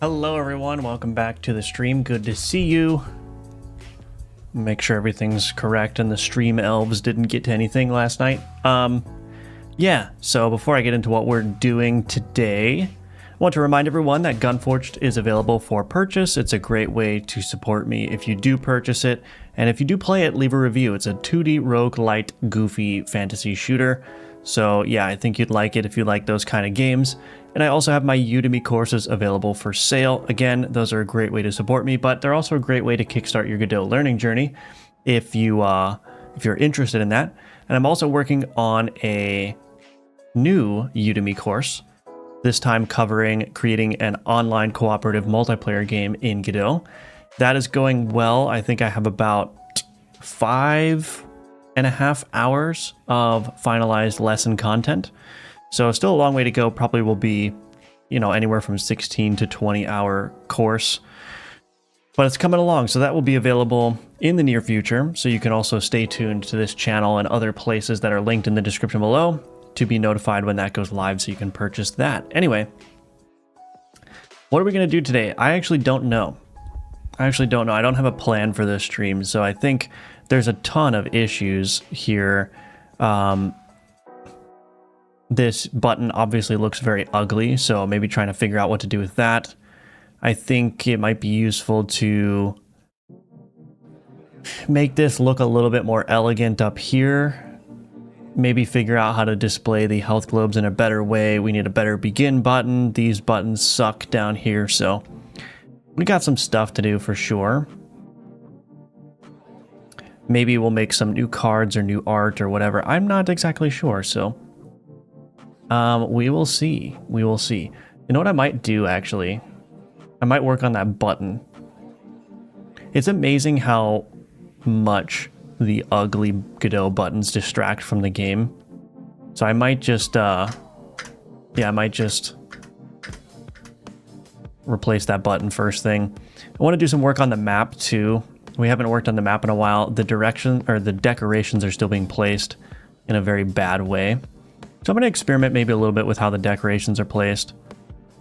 Hello everyone, welcome back to the stream. Good to see you. Make sure everything's correct and the stream elves didn't get to anything last night. Yeah, so before I get into what we're doing today, I want to remind everyone that Gunforged is available for purchase. It's a great way to support me if you do purchase it. And if you do play it, leave a review. It's a 2D roguelite goofy fantasy shooter. So yeah, I think you'd like it if you like those kind of games. And I also have my Udemy courses available for sale. Again, those are a great way to support me, but they're also a great way to kickstart your Godot learning journey if you're interested in that. And I'm also working on a new Udemy course, this time covering creating an online cooperative multiplayer game in Godot. That is going well. I think I have about 5.5 hours of finalized lesson content. So still a long way to go. Probably will be, anywhere from 16 to 20 hour course, but it's coming along. So that will be available in the near future. So you can also stay tuned to this channel and other places that are linked in the description below to be notified when that goes live so you can purchase that. Anyway, what are we going to do today? I actually don't know. I don't have a plan for this stream. So I think there's a ton of issues here. This button obviously looks very ugly, so maybe trying to figure out what to do with that. I think it might be useful to make this look a little bit more elegant up here. Maybe figure out how to display the health globes in a better way. We need a better begin button. These buttons suck down here, so we got some stuff to do for sure. Maybe we'll make some new cards or new art or whatever. I'm not exactly sure, so we will see. We will see. You know what I might do, actually? I might work on that button. It's amazing how much the ugly Godot buttons distract from the game. So I might just, I might just replace that button first thing. I want to do some work on the map, too. We haven't worked on the map in a while. The decorations are still being placed in a very bad way. So I'm going to experiment maybe a little bit with how the decorations are placed.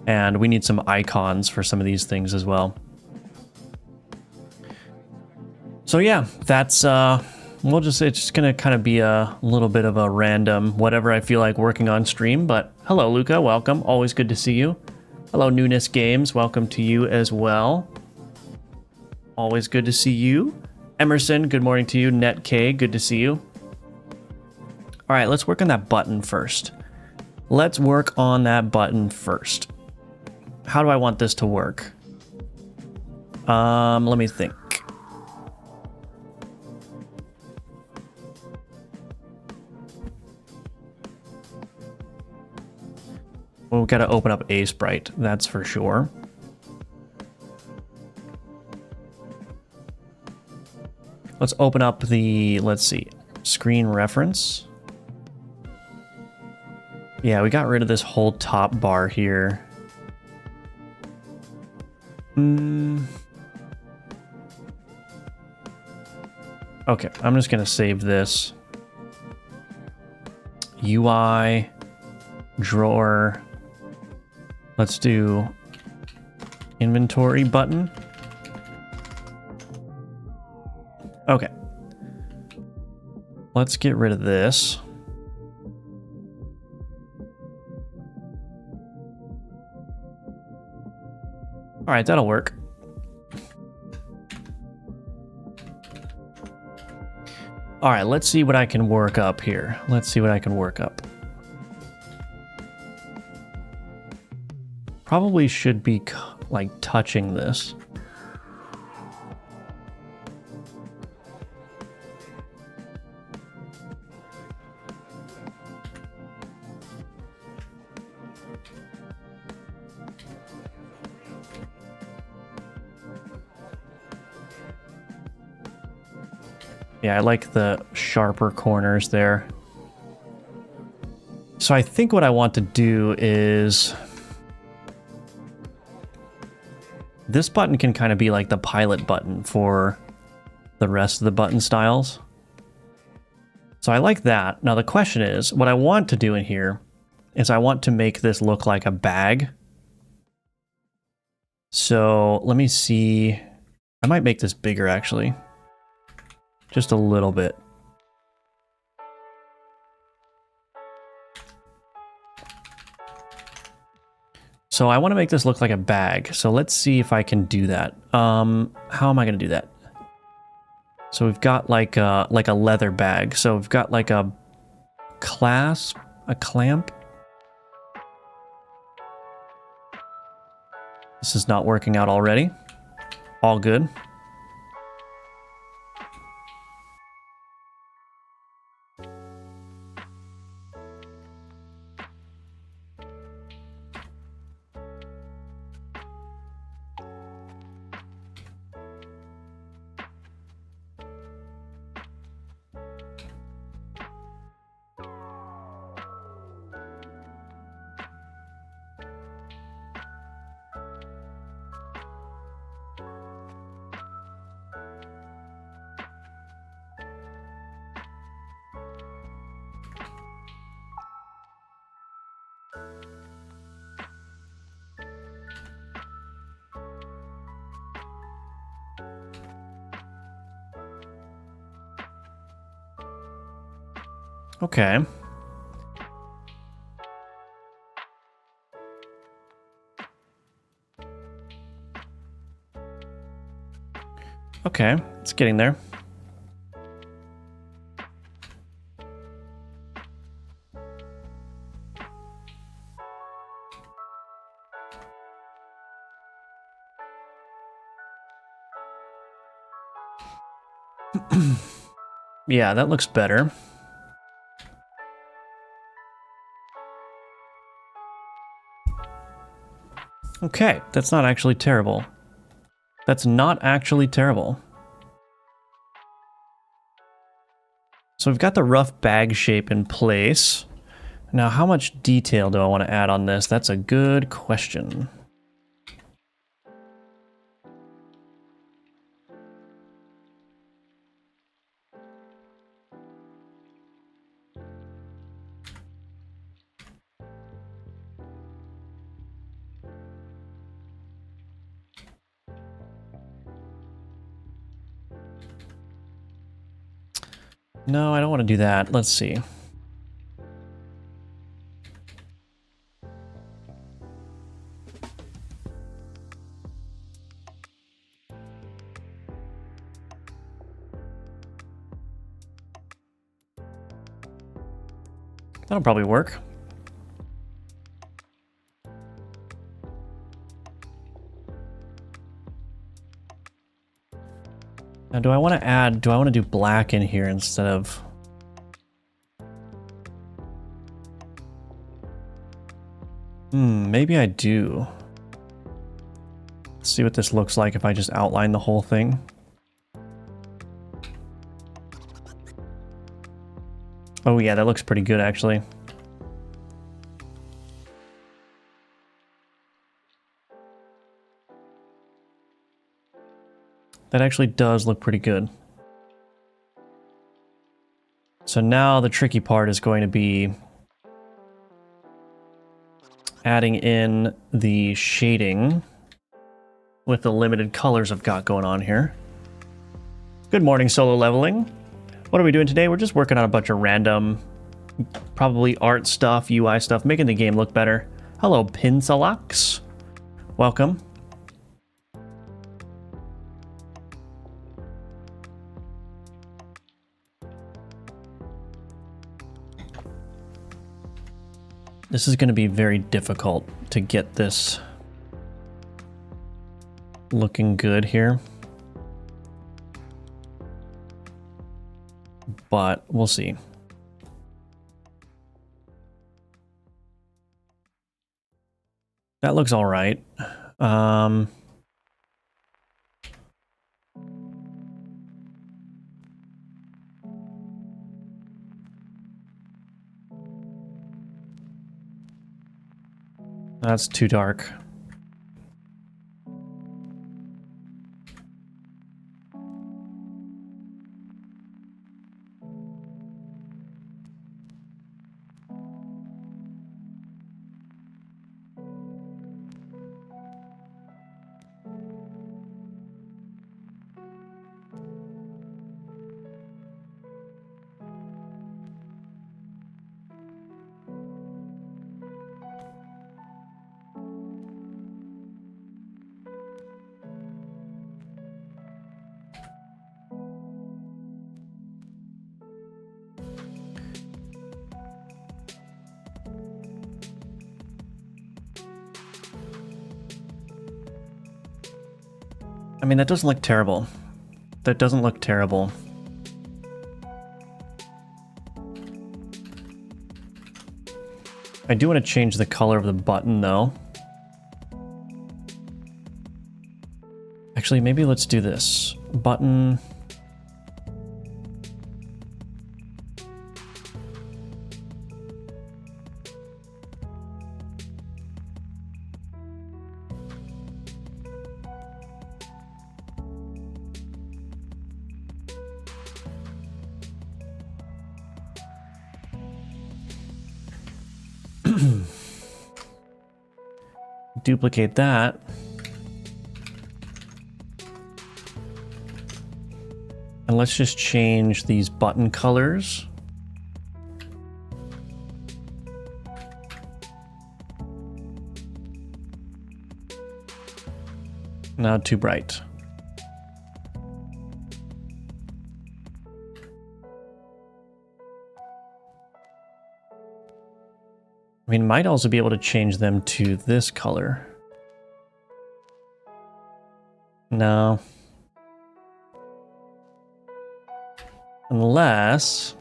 And we need some icons for some of these things as well. So yeah, that's, it's just going to kind of be a little bit of a random whatever I feel like working on stream. But hello, Luca, welcome. Always good to see you. Hello, Newness Games. Welcome to you as well. Always good to see you. Emerson, good morning to you. NetK, good to see you. All right, let's work on that button first. Let's work on that button first. How do I want this to work? Let me think. Well, we've got to open up a sprite, that's for sure. Let's open up the, let's see, screen reference. Yeah, we got rid of this whole top bar here. Okay, I'm just going to save this. UI, drawer. Let's do inventory button. Okay. Let's get rid of this. All right, that'll work. All right, let's see what I can work up here. Let's see what I can work up. Probably should be like touching this. Yeah, I like the sharper corners there. So I think what I want to do is... this button can kind of be like the pilot button for the rest of the button styles. So I like that. Now the question is, what I want to do in here is I want to make this look like a bag. So let me see. I might make this bigger actually. Just a little bit. So I want to make this look like a bag. So let's see if I can do that. How am I going to do that? So we've got like a leather bag. So we've got like a clasp, a clamp. This is not working out already. All good. Okay. Okay, it's getting there. Yeah, that looks better. Okay, that's not actually terrible. That's not actually terrible. So we've got the rough bag shape in place. Now, how much detail do I want to add on this? That's a good question. No, I don't want to do that. Let's see. That'll probably work. Now, do I want to do black in here instead of... maybe I do. Let's see what this looks like if I just outline the whole thing. Oh yeah, that looks pretty good actually. That actually does look pretty good. So now the tricky part is going to be adding in the shading with the limited colors I've got going on here. Good morning, Solo Leveling. What are we doing today? We're just working on a bunch of random, probably art stuff, UI stuff, making the game look better. Hello, Pinsalax. Welcome. This is going to be very difficult to get this looking good here. But we'll see. That looks all right. That's too dark. I mean, that doesn't look terrible. That doesn't look terrible. I do want to change the color of the button, though. Actually, maybe let's do this. Button. Duplicate that. And let's just change these button colors. Not too bright. I mean, might also be able to change them to this color. No. Unless...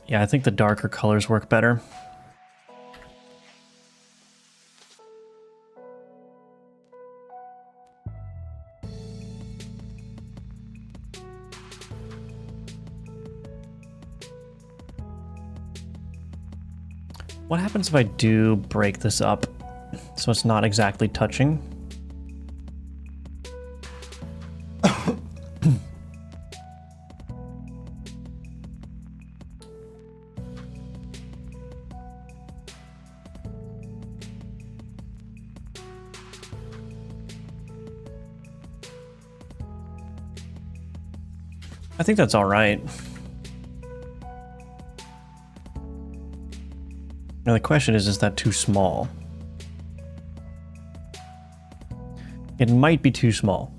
yeah, I think the darker colors work better. What happens if I do break this up so it's not exactly touching? I think that's all right. Now the question is that too small? It might be too small.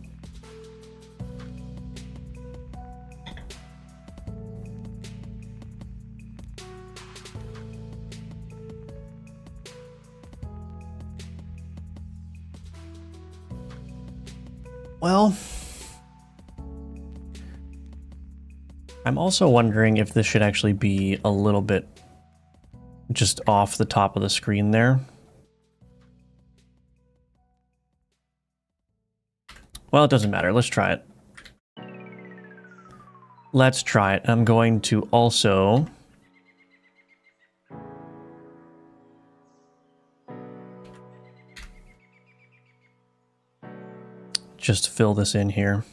Well, I'm also wondering if this should actually be a little bit just off the top of the screen there. Well, it doesn't matter. Let's try it. Let's try it. I'm going to also just fill this in here.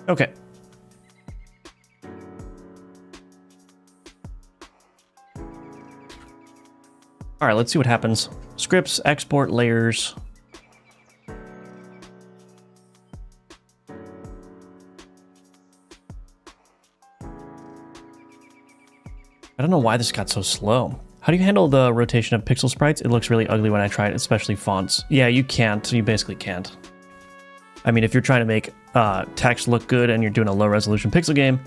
Okay. All right, let's see what happens. Scripts, export layers. I don't know why this got so slow. How do you handle the rotation of pixel sprites? It looks really ugly when I try it, especially fonts. Yeah, you can't. You basically can't. I mean, if you're trying to make text look good and you're doing a low resolution pixel game,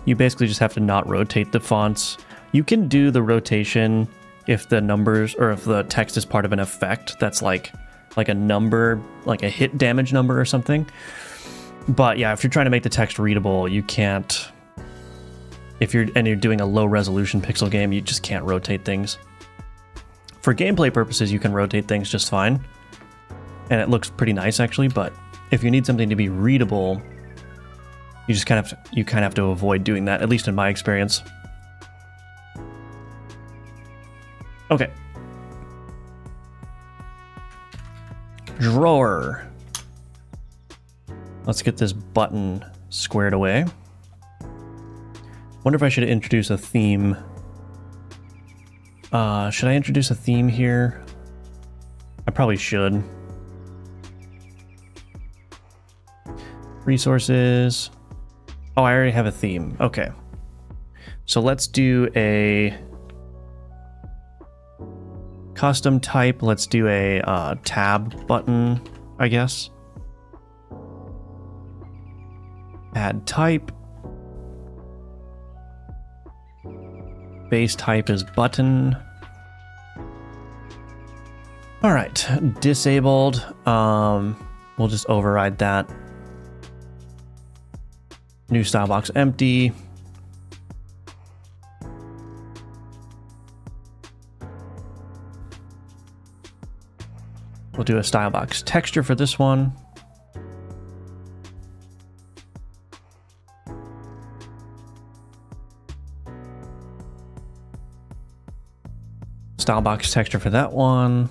you basically just have to not rotate the fonts. You can do the rotation if the numbers or if the text is part of an effect that's like a number, like a hit damage number or something. But yeah, if you're trying to make the text readable, you can't. If you're doing a low resolution pixel game, you just can't rotate things. For gameplay purposes, you can rotate things just fine, and it looks pretty nice actually. But if you need something to be readable, you just kind of have to avoid doing that, at least in my experience. Okay. Drawer. Let's get this button squared away. Wonder if I should introduce a theme. Should I introduce a theme here? I probably should. Resources. Oh, I already have a theme. Okay. So let's do a custom type. Let's do a tab button, I guess. Add type. Base type is button. All right, disabled. We'll just override that. New style box empty. We'll do a style box texture for this one. Style box texture for that one.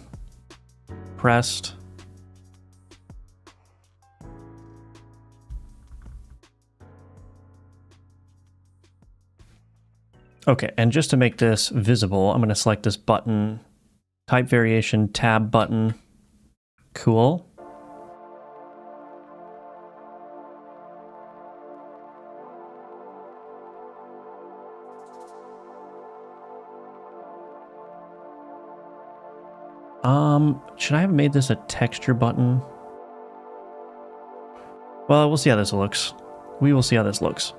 Pressed. Okay, and just to make this visible, I'm going to select this button, type variation, tab button. Cool. Should I have made this a texture button? Well, we'll see how this looks. We will see how this looks.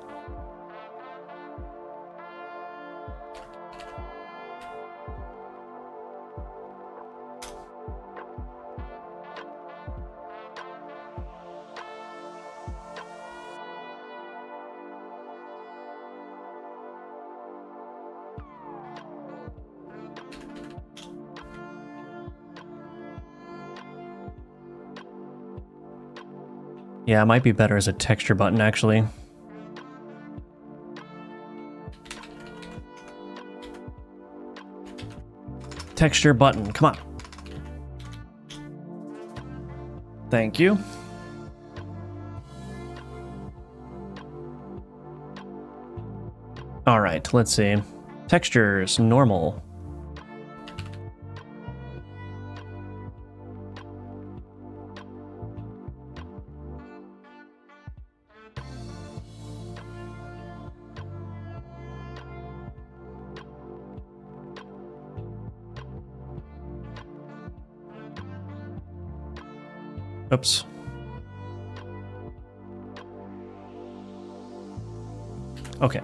Yeah, it might be better as a texture button, actually. Texture button, come on. Thank you. All right, let's see. Textures, normal. Oops. Okay.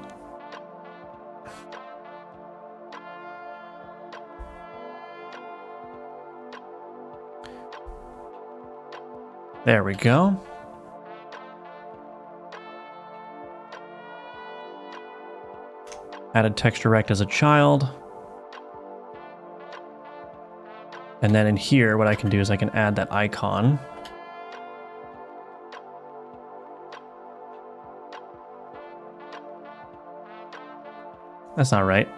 There we go. Added texture rect as a child. And then in here, what I can do is I can add that icon. That's not right.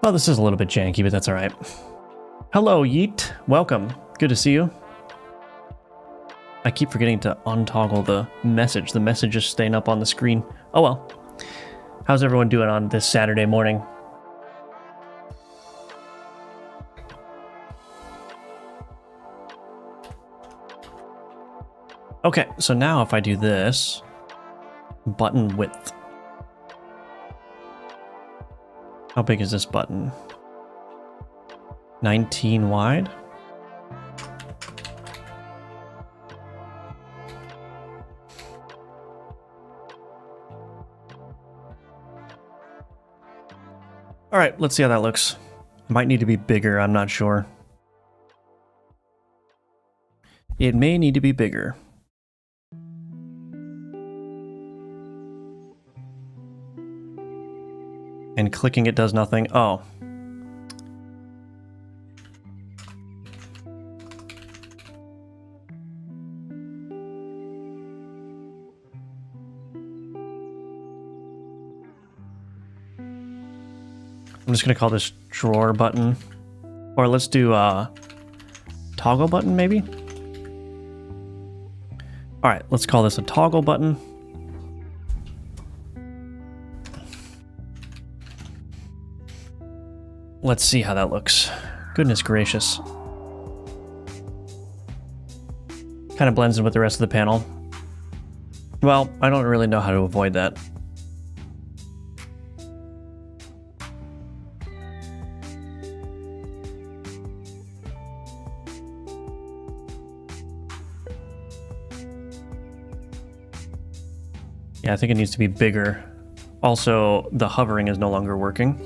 Well, this is a little bit janky, but that's all right. Hello, Yeet. Welcome. Good to see you. I keep forgetting to untoggle the message. The message is staying up on the screen. Oh well. How's everyone doing on this Saturday morning? Okay, so now if I do this, button width. How big is this button? 19 wide? All right, let's see how that looks. It might need to be bigger, I'm not sure. It may need to be bigger. And clicking it does nothing. Oh. I'm just going to call this drawer button. Or let's do toggle button, maybe? All right, let's call this a toggle button. Let's see how that looks. Goodness gracious. Kind of blends in with the rest of the panel. Well, I don't really know how to avoid that. Yeah, I think it needs to be bigger. Also, the hovering is no longer working.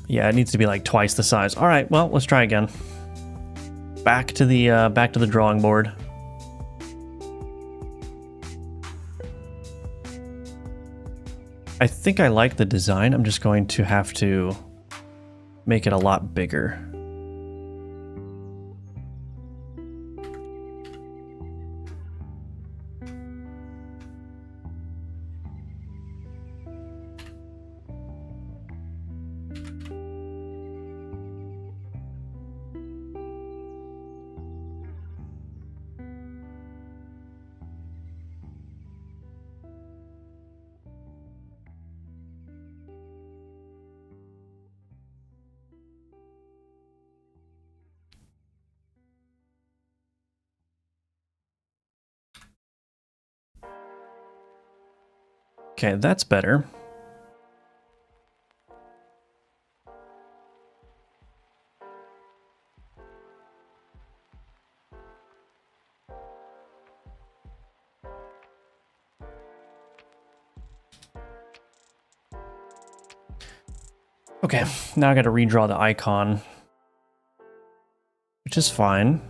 Yeah, it needs to be like twice the size. All right, well, let's try again. Back to the drawing board. I think I like the design. I'm just going to have to make it a lot bigger. Okay, that's better. Okay, now I got to redraw the icon, which is fine.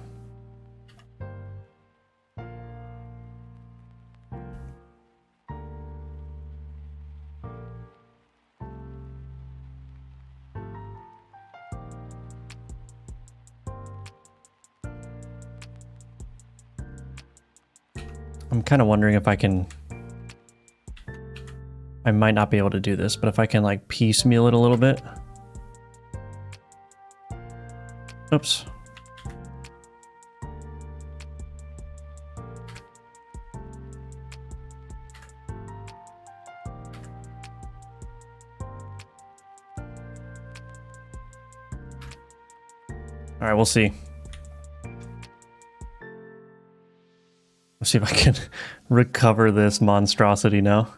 I'm kind of wondering if I can... I might not be able to do this, but if I can like piecemeal it a little bit. Oops. All right, we'll see. Let's see if I can recover this monstrosity now.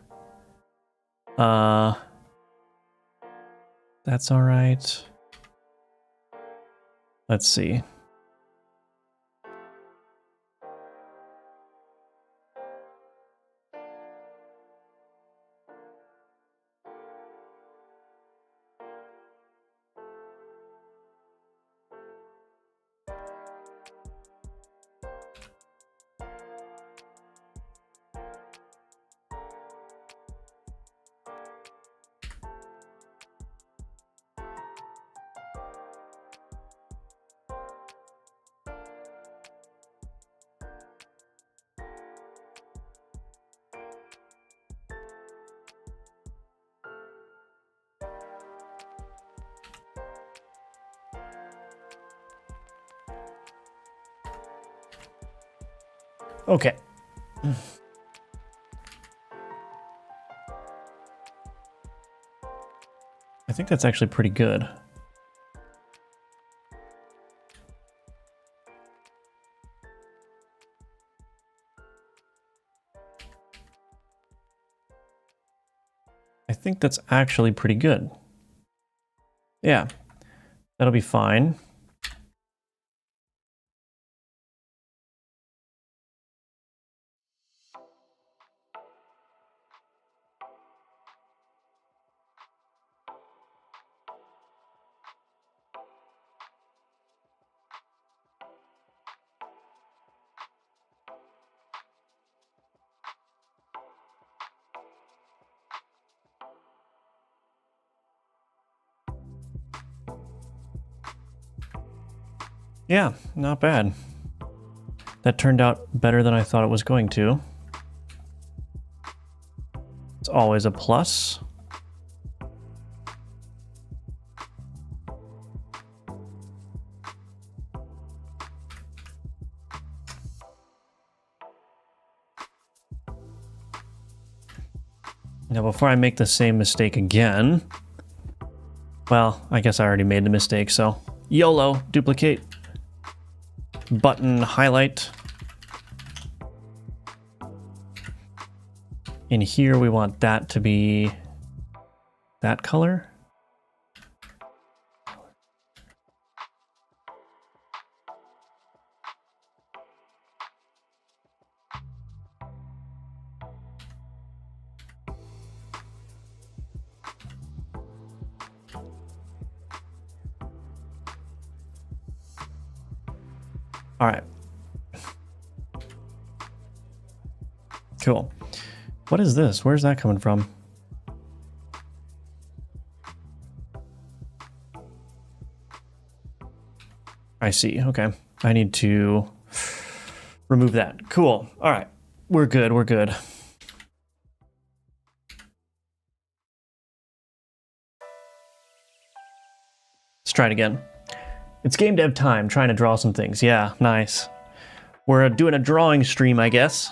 That's all right. Let's see. Okay. I think that's actually pretty good. I think that's actually pretty good. Yeah, that'll be fine. Yeah, not bad. That turned out better than I thought it was going to. Let's always a plus. Now, before I make the same mistake again, well, I guess I already made the mistake, so YOLO, duplicate, button highlight. In here, we want that to be that color. All right. Cool. What is this? Where's that coming from? I see. Okay. I need to remove that. Cool. All right. We're good. We're good. Let's try it again. It's game dev time, trying to draw some things. Yeah, nice. We're doing a drawing stream, I guess.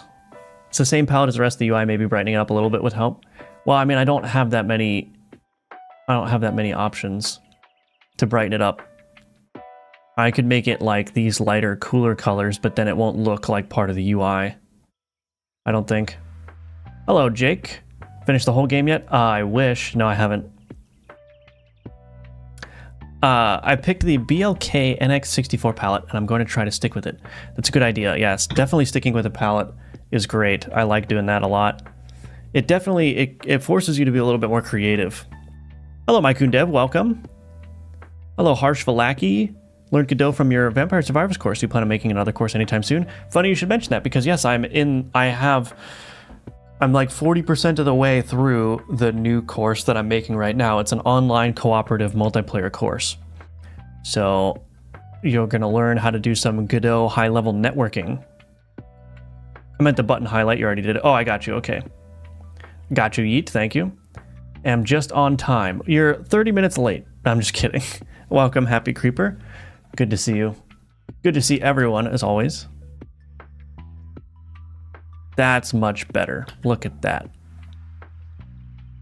It's the same palette as the rest of the UI, maybe brightening it up a little bit would help. Well, I mean, I don't have that many options to brighten it up. I could make it like these lighter, cooler colors, but then it won't look like part of the UI. I don't think. Hello, Jake. Finished the whole game yet? I wish. No, I haven't. I picked the BLK NX64 palette, and I'm going to try to stick with it. That's a good idea. Yes, definitely sticking with a palette is great. I like doing that a lot. It definitely, it forces you to be a little bit more creative. Hello, Mycoon Dev, welcome. Hello, Harsh Valaki. Learned Godot from your Vampire Survivors course. Do you plan on making another course anytime soon? Funny you should mention that, because yes, I'm like 40% of the way through the new course that I'm making right now. It's an online cooperative multiplayer course. So you're going to learn how to do some Godot high-level networking. I meant the button highlight. You already did it. Oh, I got you. Okay. Got you, Yeet. Thank you. Am just on time. You're 30 minutes late. I'm just kidding. Welcome, Happy Creeper. Good to see you. Good to see everyone, as always. That's much better. Look at that.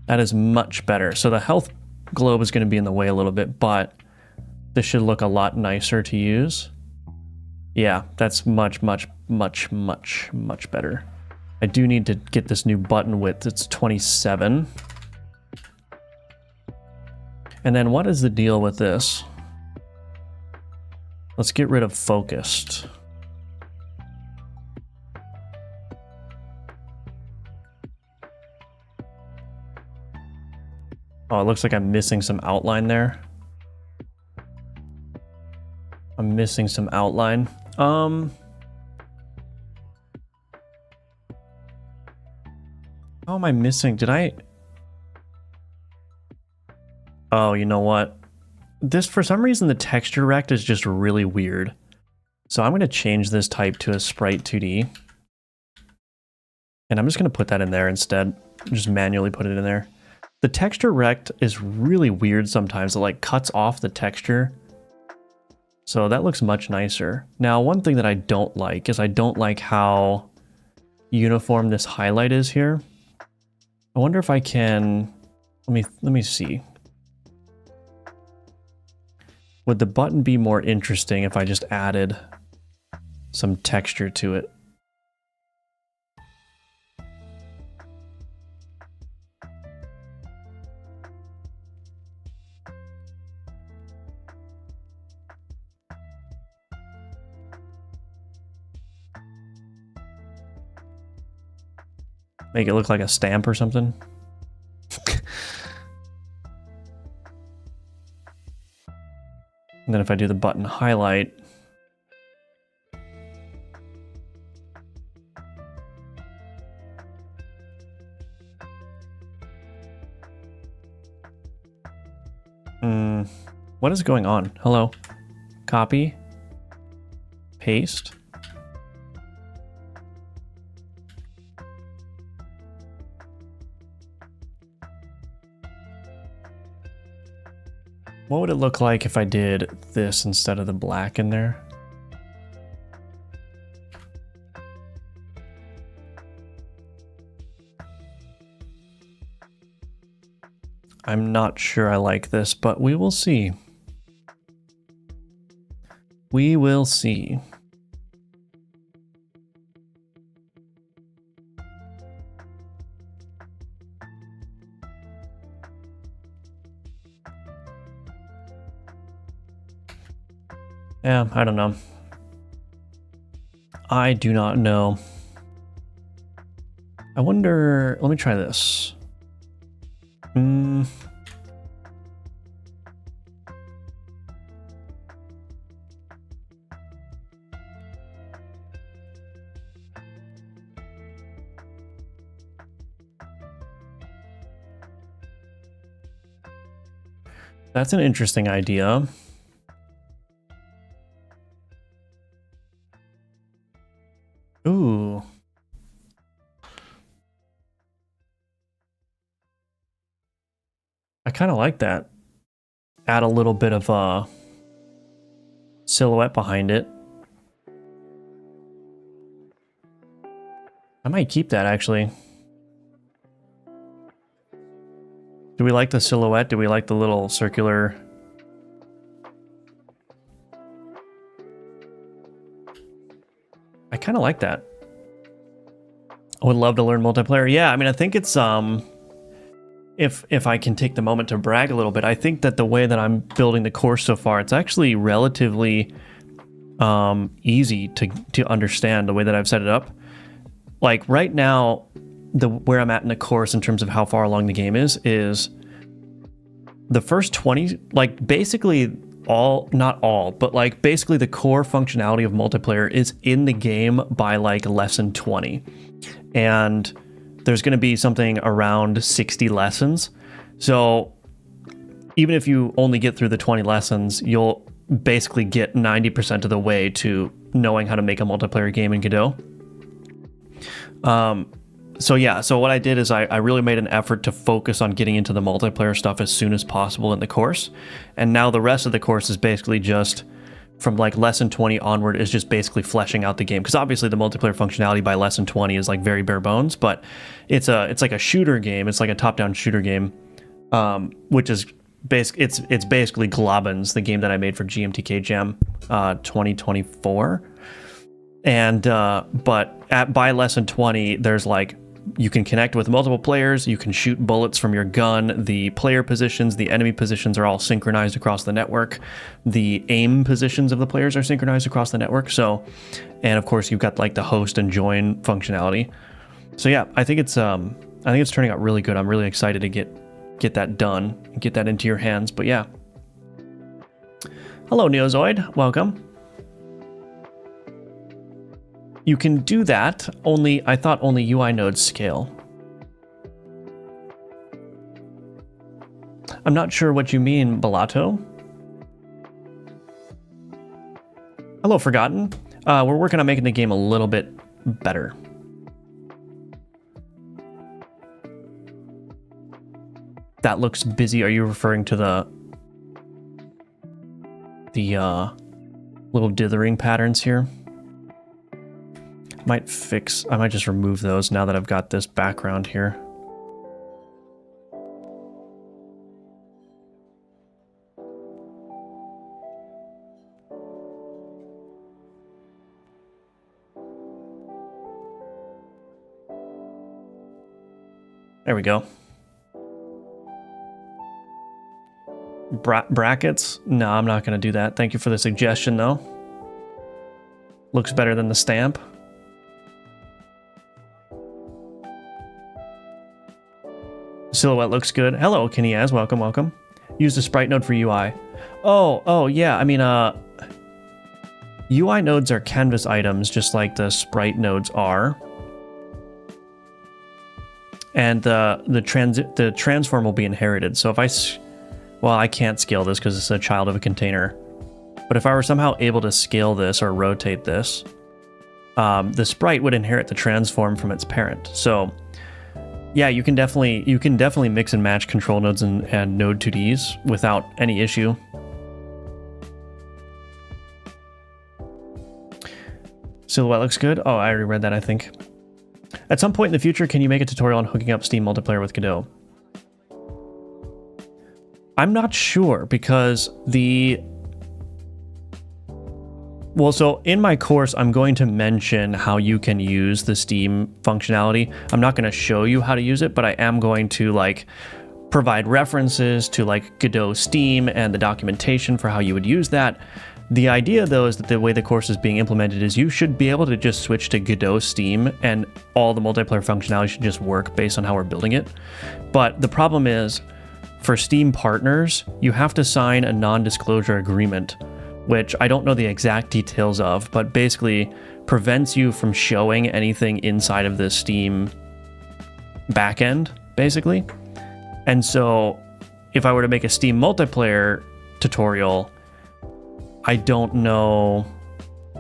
That is much better. So the health globe is going to be in the way a little bit, but this should look a lot nicer to use. Yeah, that's much, much, much, much, much better. I do need to get this new button width. It's 27. And then what is the deal with this? Let's get rid of focused. Oh, it looks like I'm missing some outline there. I'm missing some outline. How am I missing? Did I... Oh, you know what? This, for some reason, the texture rect is just really weird. So I'm going to change this type to a sprite 2D. And I'm just going to put that in there instead. Just manually put it in there. The texture rect is really weird sometimes. It like cuts off the texture. So that looks much nicer. Now, one thing that I don't like is I don't like how uniform this highlight is here. I wonder if I can... Let me see. Would the button be more interesting if I just added some texture to it? Make it look like a stamp or something. And then if I do the button highlight, what is going on? Hello. Copy. Paste. What would it look like if I did this instead of the black in there? I'm not sure I like this, but we will see. We will see. Yeah, I don't know. I do not know. I wonder, let me try this. That's an interesting idea. Ooh. I kind of like that. Add a little bit of a silhouette behind it. I might keep that actually. Do we like the silhouette? Do we like the little circular? I kind of like that. I would love to learn multiplayer. Yeah, I mean, I think it's if I can take the moment to brag a little bit, I think that the way that I'm building the course so far, it's actually relatively easy to understand the way that I've set it up. Like right now, where I'm at in the course in terms of how far along the game is the first 20, like basically not all, but like basically the core functionality of multiplayer is in the game by like lesson 20. And there's going to be something around 60 lessons. So even if you only get through the 20 lessons, you'll basically get 90% of the way to knowing how to make a multiplayer game in Godot. So yeah, so what I did is I really made an effort to focus on getting into the multiplayer stuff as soon as possible in the course. And now the rest of the course is basically just from like lesson 20 onward is just basically fleshing out the game. Because obviously the multiplayer functionality by lesson 20 is like very bare bones, but it's like a shooter game. It's like a top-down shooter game, which is it's basically Globins, the game that I made for GMTK Jam 2024. And but by lesson 20, there's like you can connect with multiple players, you can shoot bullets from your gun, the player positions, the enemy positions are all synchronized across the network, the aim positions of the players are synchronized across the network. So, and of course you've got like the host and join functionality. So yeah, I think it's turning out really good. I'm really excited to get that done and get that into your hands. But yeah. Hello Neozoid, welcome. You can do that, I thought only UI nodes scale. I'm not sure what you mean, Balato. Hello, Forgotten. We're working on making the game a little bit better. That looks busy. Are you referring to the little dithering patterns here? I might just remove those now that I've got this background here. There we go. Brackets? No, I'm not going to do that. Thank you for the suggestion, though. Looks better than the stamp. Silhouette looks good. Hello, Kennyaz. Welcome, welcome. Use the sprite node for UI. Oh, yeah. I mean, UI nodes are canvas items, just like the sprite nodes are. And the transform will be inherited. So if I can't scale this because it's a child of a container. But if I were somehow able to scale this or rotate this, the sprite would inherit the transform from its parent. So Yeah, you can definitely mix and match control nodes and node 2Ds without any issue. Silhouette looks good. Oh, I already read that, I think. At some point in the future, can you make a tutorial on hooking up Steam multiplayer with Godot? I'm not sure because well, so in my course, I'm going to mention how you can use the Steam functionality. I'm not going to show you how to use it, but I am going to like provide references to like Godot Steam and the documentation for how you would use that. The idea though is that the way the course is being implemented is you should be able to just switch to Godot Steam and all the multiplayer functionality should just work based on how we're building it. But the problem is for Steam partners, you have to sign a non-disclosure agreement, which I don't know the exact details of, but basically prevents you from showing anything inside of the Steam backend, basically. And so if I were to make a Steam multiplayer tutorial, I don't know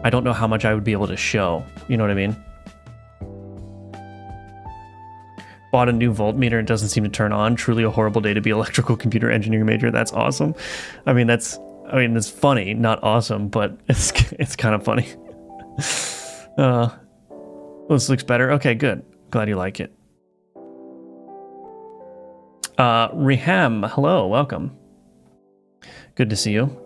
how much I would be able to show. You know what I mean? Bought a new voltmeter and doesn't seem to turn on. Truly a horrible day to be electrical computer engineering major. That's awesome. I mean, it's funny, not awesome, but it's kind of funny. This looks better. Okay, good. Glad you like it. Reham, hello, welcome. Good to see you.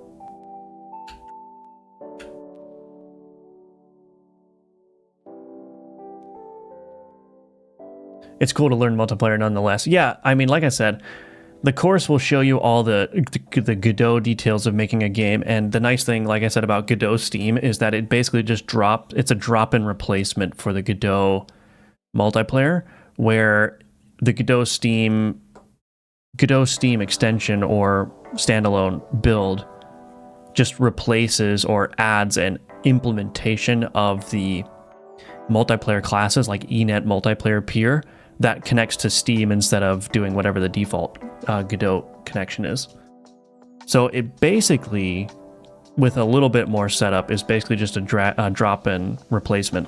It's cool to learn multiplayer nonetheless. Yeah, I mean, like I said, the course will show you all the Godot details of making a game, and the nice thing, like I said, about Godot Steam is that it basically just it's a drop-in replacement for the Godot multiplayer, where the Godot Steam extension or standalone build just replaces or adds an implementation of the multiplayer classes like eNet multiplayer peer that connects to Steam instead of doing whatever the default Godot connection is. So it basically, with a little bit more setup, is basically just a drop-in replacement.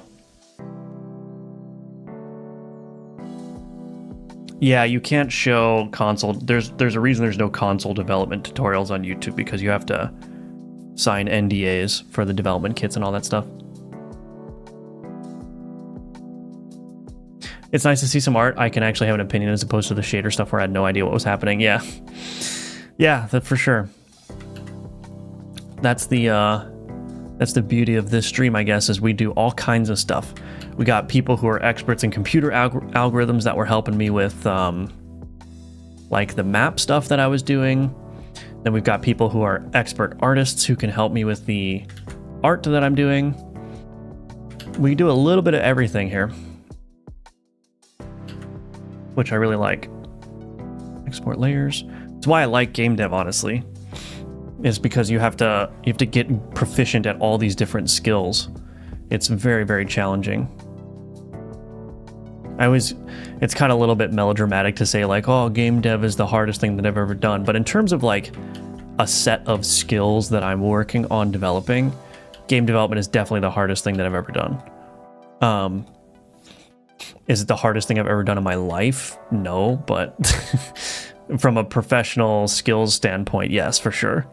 Yeah, you can't show console. There's a reason there's no console development tutorials on YouTube, because you have to sign NDAs for the development kits and all that stuff. It's nice to see some art. I can actually have an opinion as opposed to the shader stuff where I had no idea what was happening. Yeah, that for sure. That's the beauty of this stream, I guess, is we do all kinds of stuff. We got people who are experts in computer algorithms that were helping me with like the map stuff that I was doing. Then we've got people who are expert artists who can help me with the art that I'm doing. We do a little bit of everything here, which I really like. Export layers. That's why I like game dev, honestly, is because you have to get proficient at all these different skills. It's very, very challenging. It's kind of a little bit melodramatic to say like, oh, game dev is the hardest thing that I've ever done. But in terms of like a set of skills that I'm working on developing, game development is definitely the hardest thing that I've ever done. Is it the hardest thing I've ever done in my life? No, but from a professional skills standpoint, yes, for sure.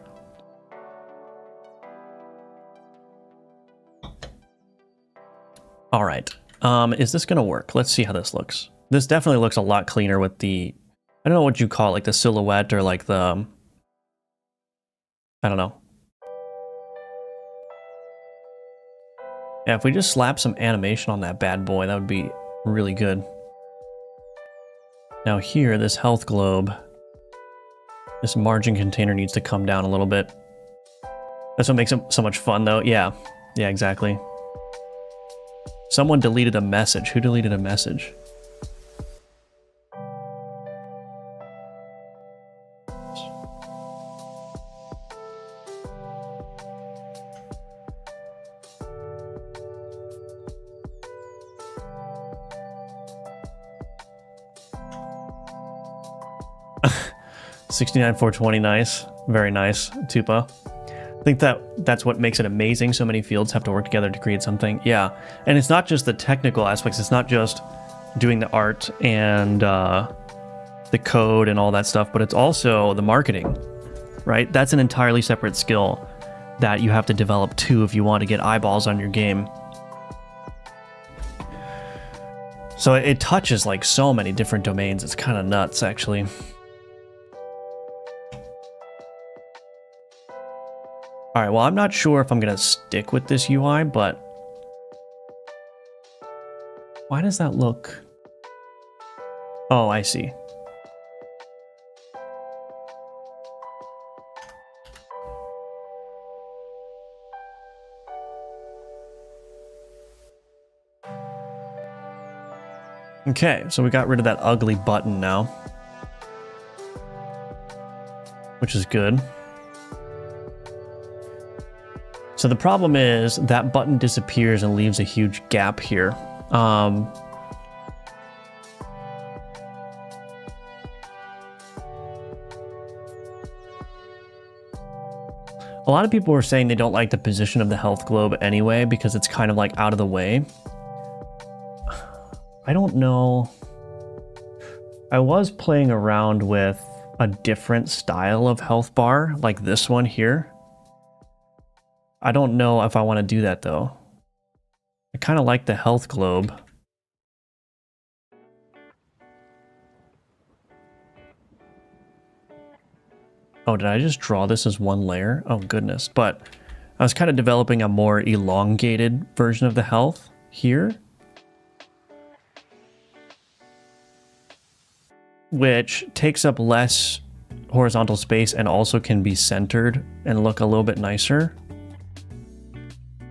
All right. Is this going to work? Let's see how this looks. This definitely looks a lot cleaner with the, I don't know what you call it, like the silhouette or like the, I don't know. Yeah, if we just slap some animation on that bad boy, that would be really good. Now here, this health globe, this margin container needs to come down a little bit. That's what makes it so much fun though. Yeah, exactly. Someone deleted a message. Who deleted a message? $69,420, nice. Very nice, Tupa. I think that's what makes it amazing. So many fields have to work together to create something. Yeah, and it's not just the technical aspects. It's not just doing the art and the code and all that stuff, but it's also the marketing, right? That's an entirely separate skill that you have to develop too if you want to get eyeballs on your game. So it touches like so many different domains. It's kind of nuts, actually. All right, well, I'm not sure if I'm going to stick with this UI, but why does that look? Oh, I see. Okay, so we got rid of that ugly button now, which is good. So the problem is that button disappears and leaves a huge gap here. A lot of people were saying they don't like the position of the health globe anyway because it's kind of like out of the way. I don't know. I was playing around with a different style of health bar, like this one here. I don't know if I want to do that though. I kind of like the health globe. Oh, did I just draw this as one layer? Oh goodness. But I was kind of developing a more elongated version of the health here, which takes up less horizontal space and also can be centered and look a little bit nicer.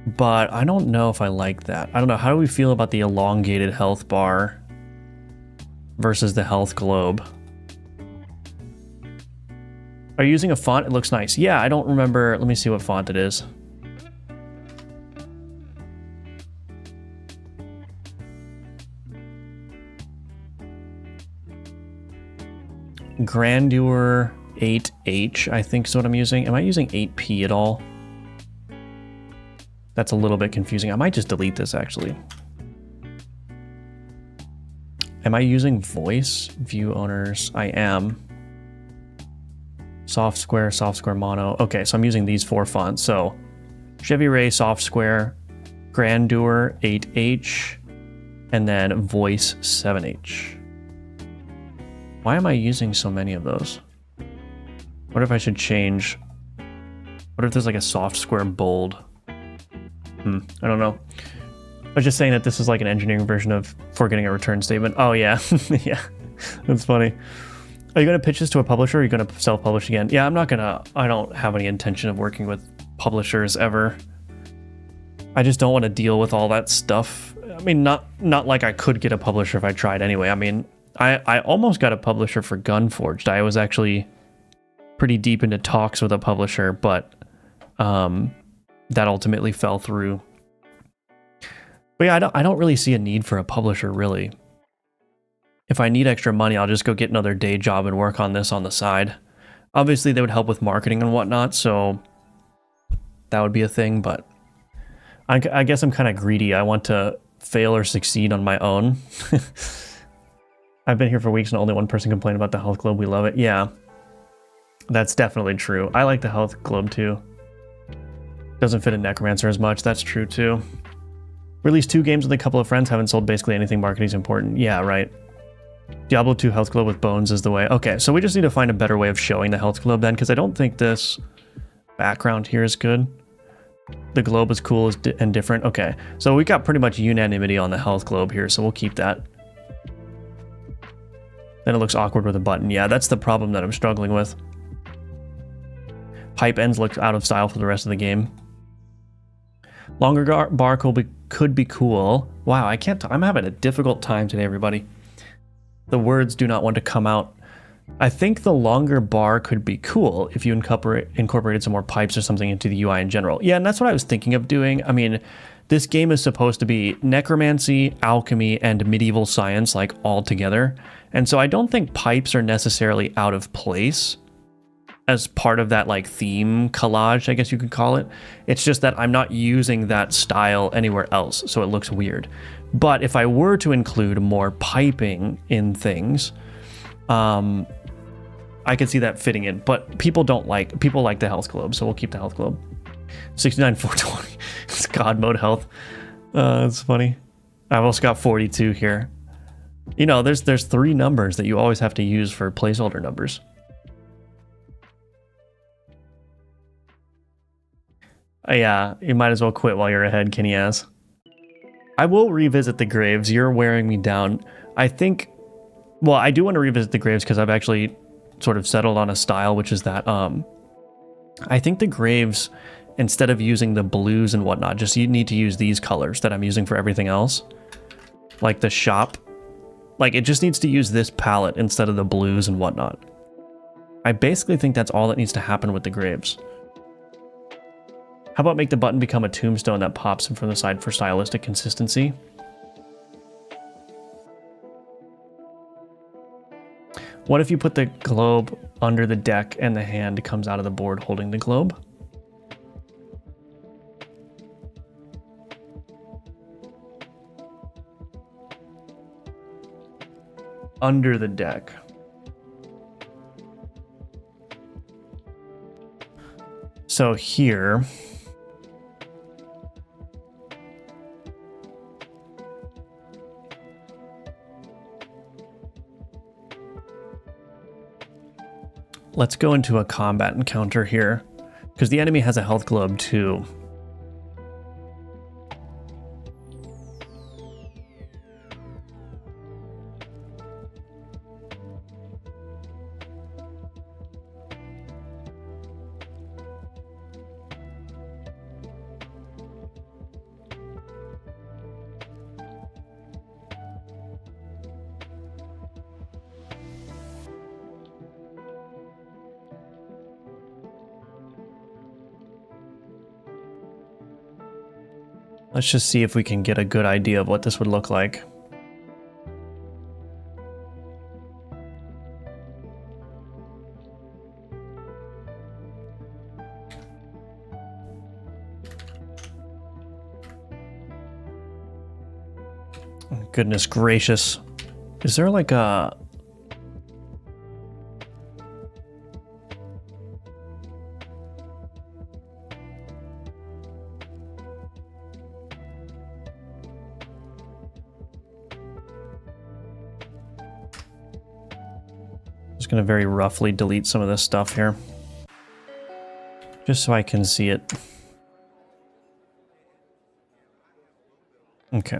But I don't know if I like that. I don't know. How do we feel about the elongated health bar versus the health globe? Are you using a font? It looks nice. Yeah, I don't remember. Let me see what font it is. Grandeur 8H, I think is what I'm using. Am I using 8P at all? That's a little bit confusing. I might just delete this actually. Am I using voice? View owners. I am. Soft square mono. Okay, so I'm using these 4 fonts. So Chevy Ray, soft square, Grandeur 8H, and then voice 7H. Why am I using so many of those? What if I should change? What if there's like a soft square bold? I don't know. I was just saying that this is like an engineering version of forgetting a return statement. Oh yeah, yeah, that's funny. Are you going to pitch this to a publisher? Or are you going to self-publish again? Yeah, I don't have any intention of working with publishers ever. I just don't want to deal with all that stuff. I mean, not like I could get a publisher if I tried anyway. I mean, I almost got a publisher for Gunforged. I was actually pretty deep into talks with a publisher, but that ultimately fell through. But yeah, I don't really see a need for a publisher, really. If I need extra money, I'll just go get another day job and work on this on the side. Obviously, they would help with marketing and whatnot, so that would be a thing, but I guess I'm kind of greedy. I want to fail or succeed on my own. I've been here for weeks and only one person complained about the health globe. We love it. Yeah, that's definitely true. I like the health globe too. Doesn't fit in Necromancer as much. That's true too. Released 2 games with a couple of friends. Haven't sold basically anything. Marketing's important. Yeah, right. Diablo 2 health globe with bones is the way. Okay, so we just need to find a better way of showing the health globe then, because I don't think this background here is good. The globe is cool and different. Okay, so we got pretty much unanimity on the health globe here, so we'll keep that. Then it looks awkward with a button. Yeah, that's the problem that I'm struggling with. Pipe ends look out of style for the rest of the game. Longer bar could be cool. Wow, I'm having a difficult time today, everybody. The words do not want to come out. I think the longer bar could be cool if you incorporated some more pipes or something into the UI in general. Yeah, and that's what I was thinking of doing. I mean, this game is supposed to be necromancy, alchemy, and medieval science, like, all together. And so I don't think pipes are necessarily out of place. as part of that like theme collage, I guess you could call it. It's just that I'm not using that style anywhere else, so it looks weird. But if I were to include more piping in things, I could see that fitting in. But people like the health globe, so we'll keep the health globe. 69,420. It's God mode health. It's funny. I've also got 42 here. You know, there's 3 numbers that you always have to use for placeholder numbers. Yeah, you might as well quit while you're ahead, Kenny Ass. I will revisit the graves. You're wearing me down. I think, well, I do want to revisit the graves because I've actually sort of settled on a style, which is that I think the graves, instead of using the blues and whatnot, just you need to use these colors that I'm using for everything else. Like the shop. Like it just needs to use this palette instead of the blues and whatnot. I basically think that's all that needs to happen with the graves. How about make the button become a tombstone that pops in from the side for stylistic consistency? What if you put the globe under the deck and the hand comes out of the board holding the globe? Under the deck. So here, let's go into a combat encounter here, because the enemy has a health globe too. Let's just see if we can get a good idea of what this would look like. Goodness gracious. Is there like a... Just gonna very roughly delete some of this stuff here, just so I can see it. Okay.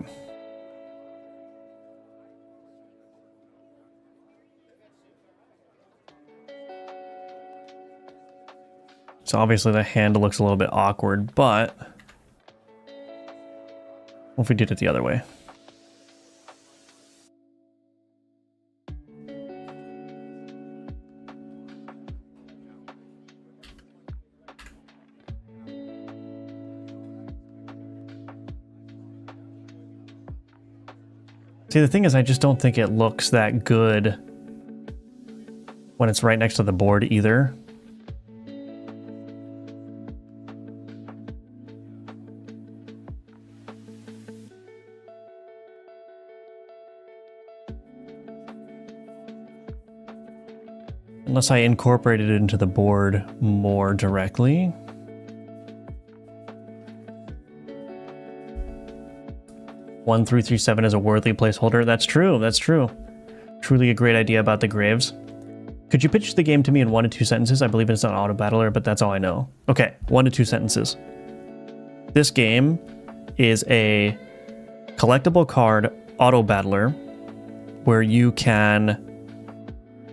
So obviously the hand looks a little bit awkward, but what if we did it the other way? See, the thing is, I just don't think it looks that good when it's right next to the board either. Unless I incorporated it into the board more directly. 1337 is a worthy placeholder. That's true. That's true. Truly a great idea about the graves. Could you pitch the game to me in 1 to 2 sentences? I believe it's an auto battler, but that's all I know. Okay, 1 to 2 sentences. This game is a collectible card auto battler where you can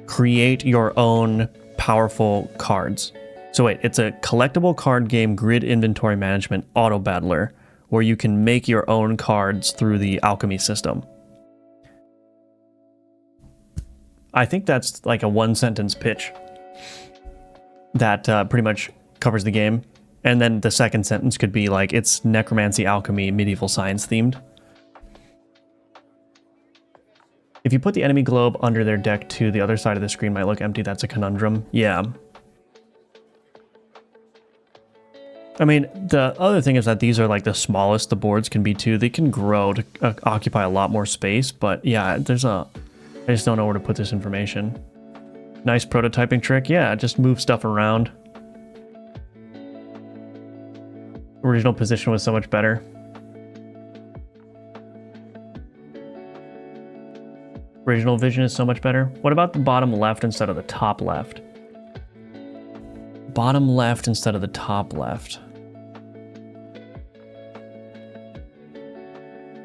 create your own powerful cards. So wait, it's a collectible card game grid inventory management auto battler where you can make your own cards through the alchemy system. I think that's like a 1-sentence pitch that pretty much covers the game. And then the second sentence could be like, it's necromancy, alchemy, medieval science themed. If you put the enemy globe under their deck too, the other side of the screen might look empty. That's a conundrum. Yeah. I mean, the other thing is that these are like the smallest the boards can be too. They can grow to occupy a lot more space, but yeah, I just don't know where to put this information. Nice prototyping trick. Yeah, just move stuff around. Original position was so much better. Original vision is so much better. What about the bottom left instead of the top left? Bottom left instead of the top left.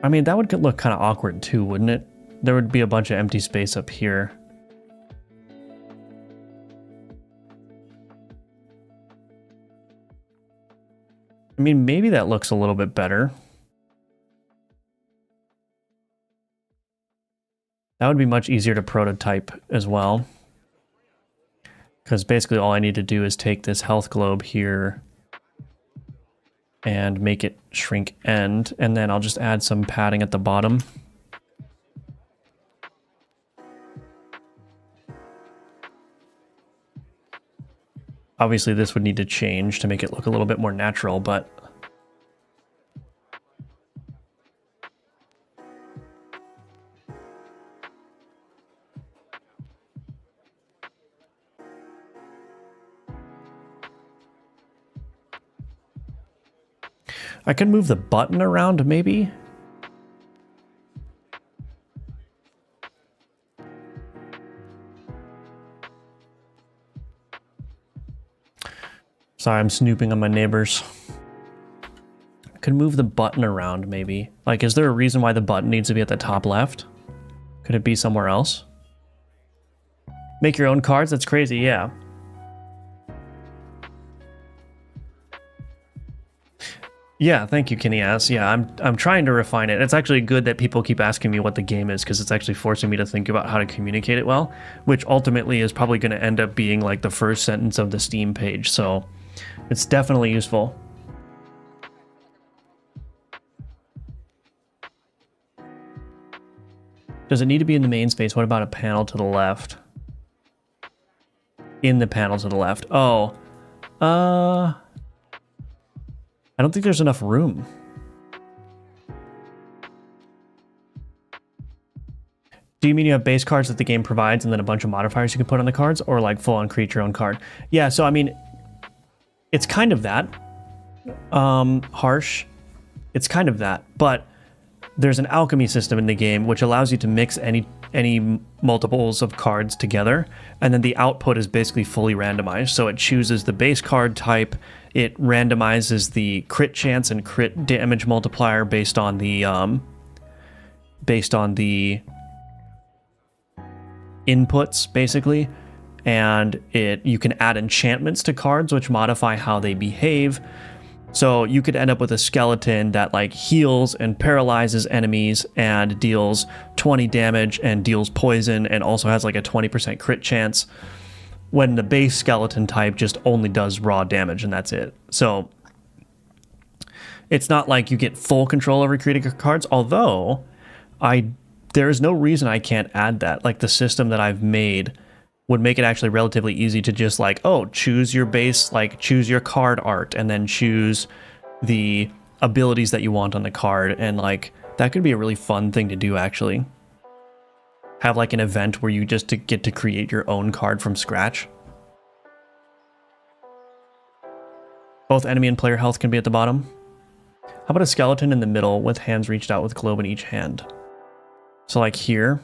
I mean, that would look kind of awkward too, wouldn't it? There would be a bunch of empty space up here. I mean, maybe that looks a little bit better. That would be much easier to prototype as well. Because basically all I need to do is take this health globe here and make it shrink end, and then I'll just add some padding at the bottom. Obviously this would need to change to make it look a little bit more natural, but I can move the button around, maybe? Sorry, I'm snooping on my neighbors. I could move the button around, maybe. Like, is there a reason why the button needs to be at the top left? Could it be somewhere else? Make your own cards? That's crazy, yeah. Yeah, thank you, Kenny Ass. Yeah, I'm trying to refine it. It's actually good that people keep asking me what the game is, because it's actually forcing me to think about how to communicate it well, which ultimately is probably going to end up being like the first sentence of the Steam page, so it's definitely useful. Does it need to be in the main space? What about a panel to the left? In the panel to the left. Oh. I don't think there's enough room. Do you mean you have base cards that the game provides and then a bunch of modifiers you can put on the cards, or like full on create your own card? Yeah, so I mean, it's kind of that. Harsh. It's kind of that, but there's an alchemy system in the game which allows you to mix any multiples of cards together, and then the output is basically fully randomized. So it chooses the base card type, it randomizes the crit chance and crit damage multiplier based on the inputs, basically, and you can add enchantments to cards which modify how they behave. So you could end up with a skeleton that like heals and paralyzes enemies and deals 20 damage and deals poison and also has like a 20% crit chance, when the base skeleton type just only does raw damage and that's it. So it's not like you get full control over creating your cards, although there is no reason I can't add that. Like, the system that I've made would make it actually relatively easy to just like, oh, choose your base, like choose your card art and then choose the abilities that you want on the card. And like, that could be a really fun thing to do, actually. Have like an event where you just get to create your own card from scratch. Both enemy and player health can be at the bottom. How about a skeleton in the middle with hands reached out with globe in each hand? So like here.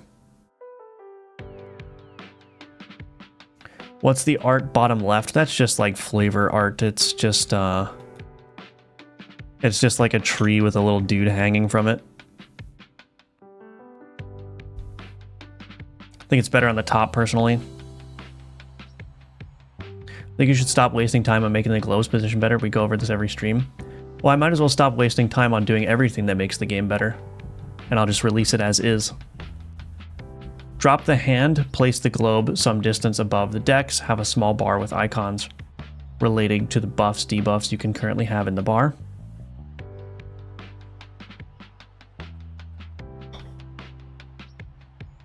What's the art bottom left? That's just like flavor art. It's just like a tree with a little dude hanging from it. I think it's better on the top, personally. I think you should stop wasting time on making the globes position better. We go over this every stream. Well, I might as well stop wasting time on doing everything that makes the game better. And I'll just release it as is. Drop the hand, place the globe some distance above the decks, have a small bar with icons relating to the buffs, debuffs you can currently have in the bar.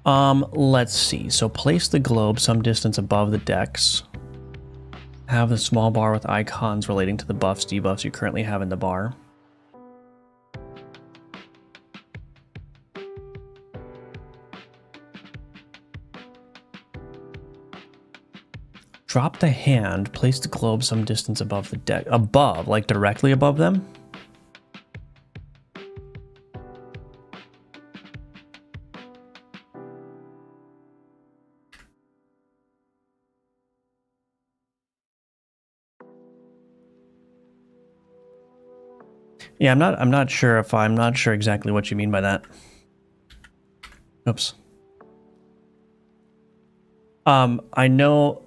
Let's see. So place the globe some distance above the decks. Have the small bar with icons relating to the buffs, debuffs you currently have in the bar. Drop the hand, place the globe some distance above the deck. Above, like directly above them? Yeah, I'm not sure exactly what you mean by that. Oops. I know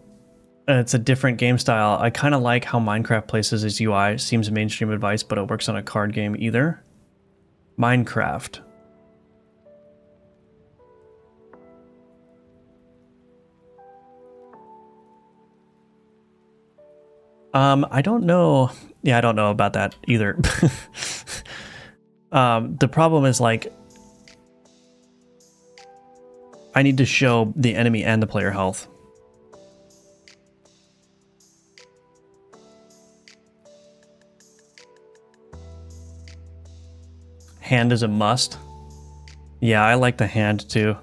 it's a different game style. I kind of like how Minecraft places its UI. Seems mainstream advice, but it works on a card game either. Minecraft. I don't know. Yeah, I don't know about that either. The problem is, like, I need to show the enemy and the player health. Hand is a must. Yeah, I like the hand too.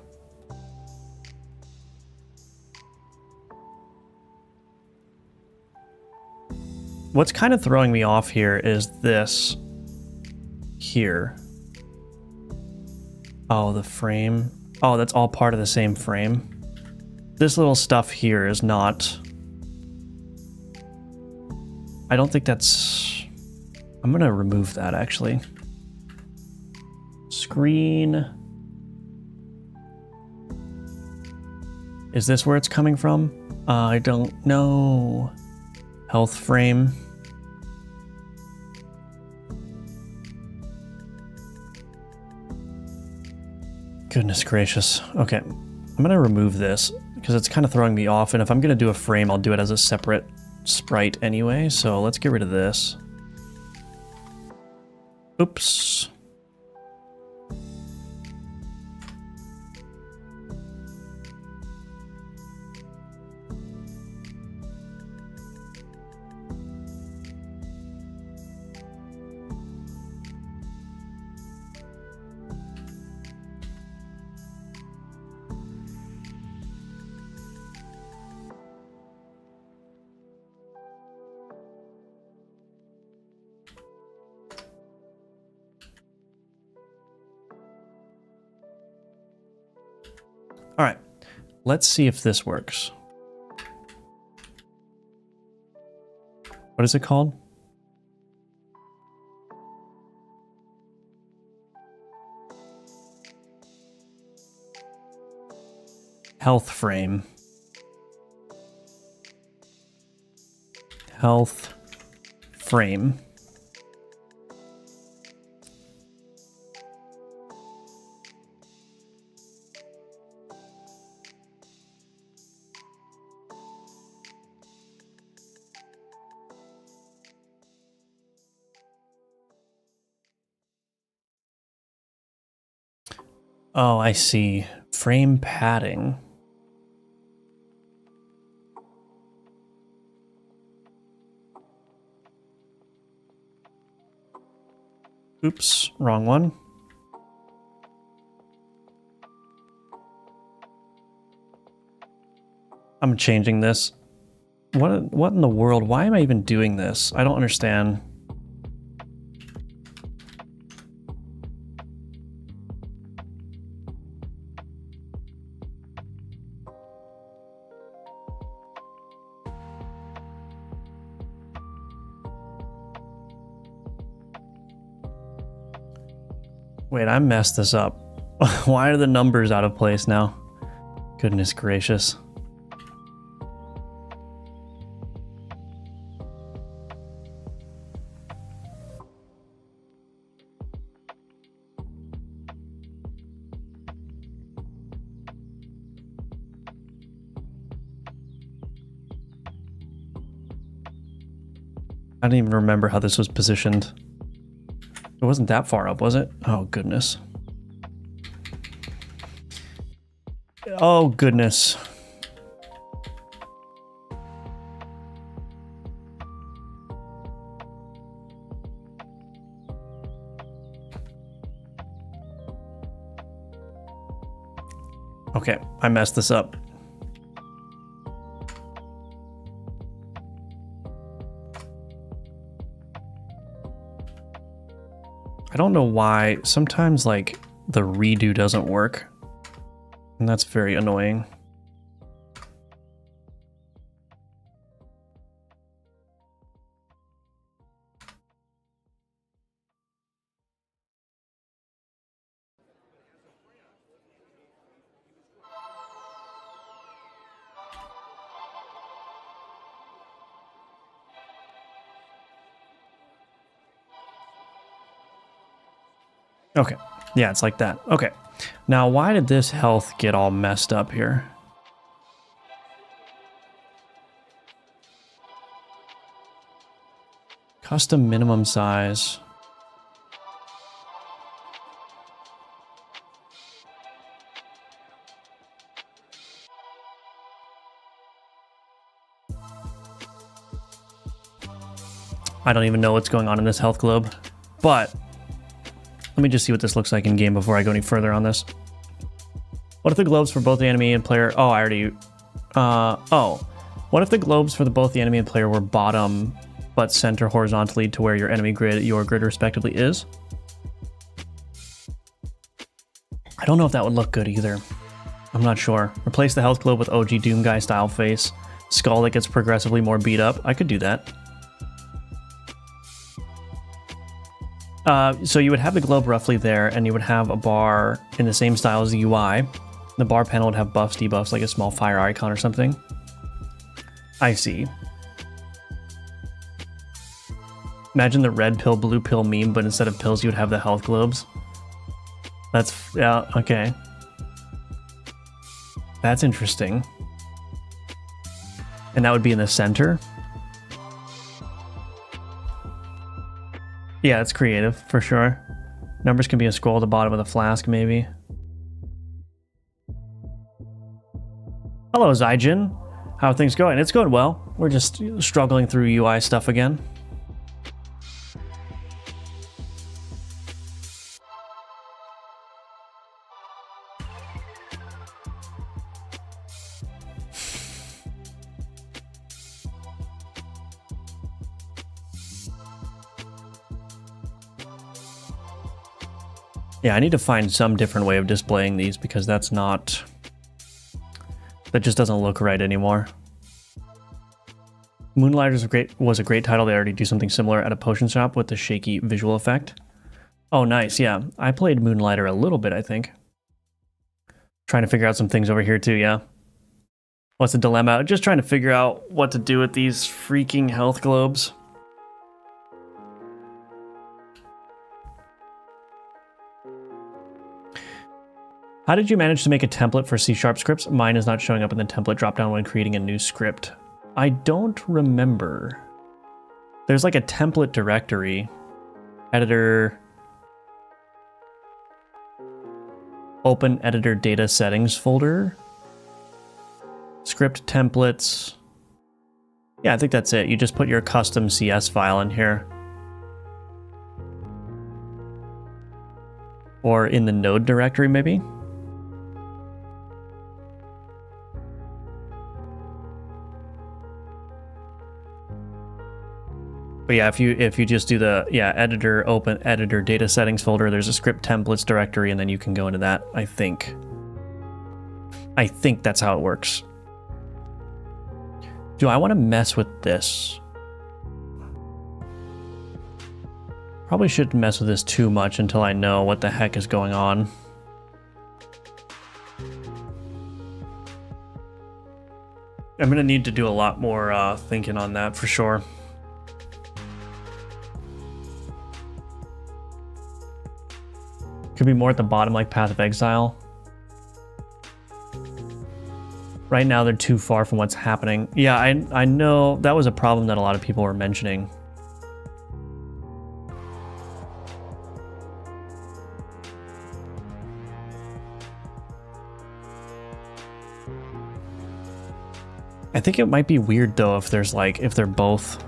What's kind of throwing me off here is this here. Oh, the frame. Oh, that's all part of the same frame. This little stuff here is not... I don't think that's... I'm gonna remove that, actually. Screen. Is this where it's coming from? I don't know. Health frame. Goodness gracious. Okay, I'm gonna remove this because it's kind of throwing me off, and if I'm gonna do a frame, I'll do it as a separate sprite anyway, so let's get rid of this. Oops. All right, let's see if this works. What is it called? Health frame. Health frame. Oh, I see. Frame padding. Oops, wrong one. I'm changing this. What in the world? Why am I even doing this? I don't understand. Wait, I messed this up. Why are the numbers out of place now? Goodness gracious. I don't even remember how this was positioned. It wasn't that far up, was it? Oh, goodness. Oh, goodness. Okay, I messed this up. I don't know why. Sometimes, like, the redo doesn't work. And that's very annoying. Okay. Yeah, it's like that. Okay. Now, why did this health get all messed up here? Custom minimum size. I don't even know what's going on in this health globe, but let me just see what this looks like in game before I go any further on this. What if the globes for both the enemy and player... Oh, I already... What if the globes for both the enemy and player were bottom, but center horizontally to where your enemy grid, your grid respectively is? I don't know if that would look good either. I'm not sure. Replace the health globe with OG Doom Guy style face. Skull that gets progressively more beat up. I could do that. So you would have the globe roughly there, and you would have a bar in the same style as the UI. The bar panel would have buffs, debuffs, like a small fire icon or something. I see. Imagine the red pill, blue pill meme, but instead of pills, you would have the health globes. That's, yeah, okay. That's interesting. And that would be in the center. Yeah, it's creative, for sure. Numbers can be a scroll at the bottom of the flask, maybe. Hello, Zyjin. How are things going? It's going well. We're just struggling through UI stuff again. Yeah, I need to find some different way of displaying these because that's not... That just doesn't look right anymore. Moonlighters was a great title. They already do something similar at a potion shop with the shaky visual effect. Oh, nice. Yeah, I played Moonlighter a little bit, I think. Trying to figure out some things over here too, yeah. What's the dilemma? Just trying to figure out what to do with these freaking health globes. How did you manage to make a template for C# scripts? Mine is not showing up in the template dropdown when creating a new script. I don't remember. There's like a template directory. Editor. Open editor data settings folder. Script templates. Yeah, I think that's it. You just put your custom CS file in here. Or in the node directory, maybe? But yeah, if you just do the editor, open editor data settings folder, there's a script templates directory, and then you can go into that, I think. I think that's how it works. Do I want to mess with this? Probably shouldn't mess with this too much until I know what the heck is going on. I'm gonna need to do a lot more thinking on that for sure. Could be more at the bottom, like Path of Exile. Right now, they're too far from what's happening. Yeah, I know that was a problem that a lot of people were mentioning. I think it might be weird though if there's like, if they're both.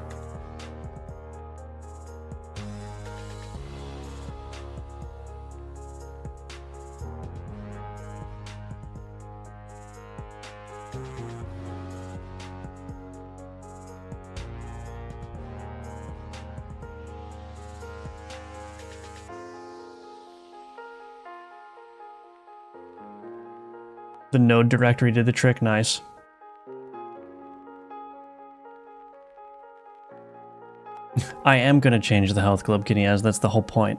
The node directory did the trick. Nice. I am going to change the health globe, Kineas. That's the whole point.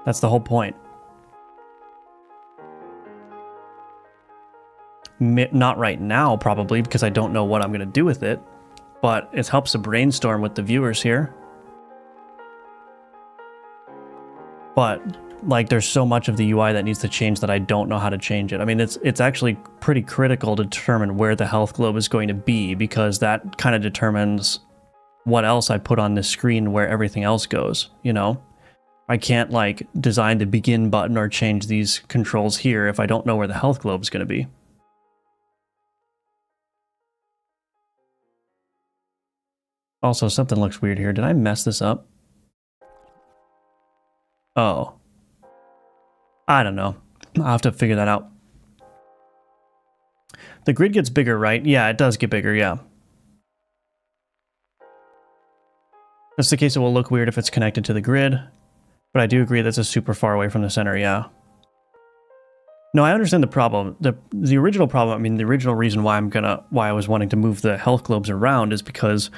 That's the whole point. Not right now, probably, because I don't know what I'm going to do with it. But it helps to brainstorm with the viewers here. But, like, there's so much of the UI that needs to change that I don't know how to change it. I mean, it's actually pretty critical to determine where the health globe is going to be, because that kind of determines what else I put on this screen where everything else goes, you know? I can't, like, design the begin button or change these controls here if I don't know where the health globe is going to be. Also, something looks weird here. Did I mess this up? Oh. I don't know. I'll have to figure that out. The grid gets bigger, right? Yeah, it does get bigger, yeah. That's the case. It will look weird if it's connected to the grid. But I do agree that's a super far away from the center, yeah. No, I understand the problem. The original problem, I mean, the original reason why I was wanting to move the health globes around is because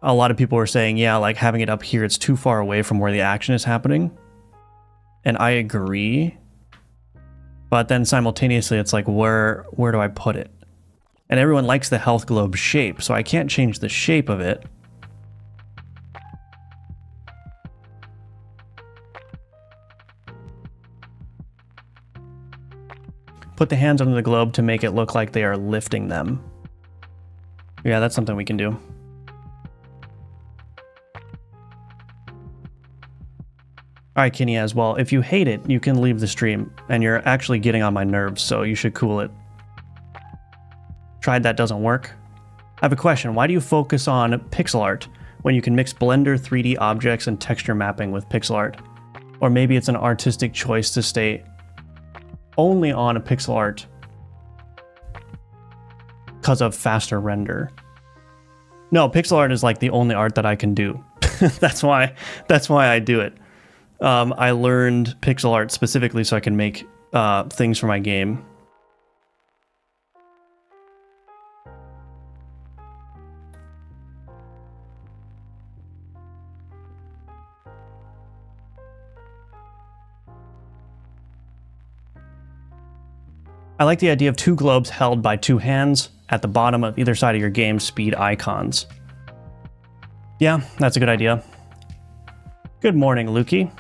a lot of people were saying, yeah, like having it up here, it's too far away from where the action is happening. And I agree. But then simultaneously, it's like, where do I put it? And everyone likes the health globe shape, so I can't change the shape of it. Put the hands under the globe to make it look like they are lifting them. Yeah, that's something we can do. Alright, Kenny, as well. If you hate it, you can leave the stream, and you're actually getting on my nerves, so you should cool it. Tried that, doesn't work. I have a question. Why do you focus on pixel art when you can mix Blender, 3D objects, and texture mapping with pixel art? Or maybe it's an artistic choice to stay only on a pixel art because of faster render. No, pixel art is like the only art that I can do. That's why I do it. I learned pixel art specifically so I can make things for my game. I like the idea of two globes held by two hands at the bottom of either side of your game speed icons. Yeah, that's a good idea. Good morning, Lukey.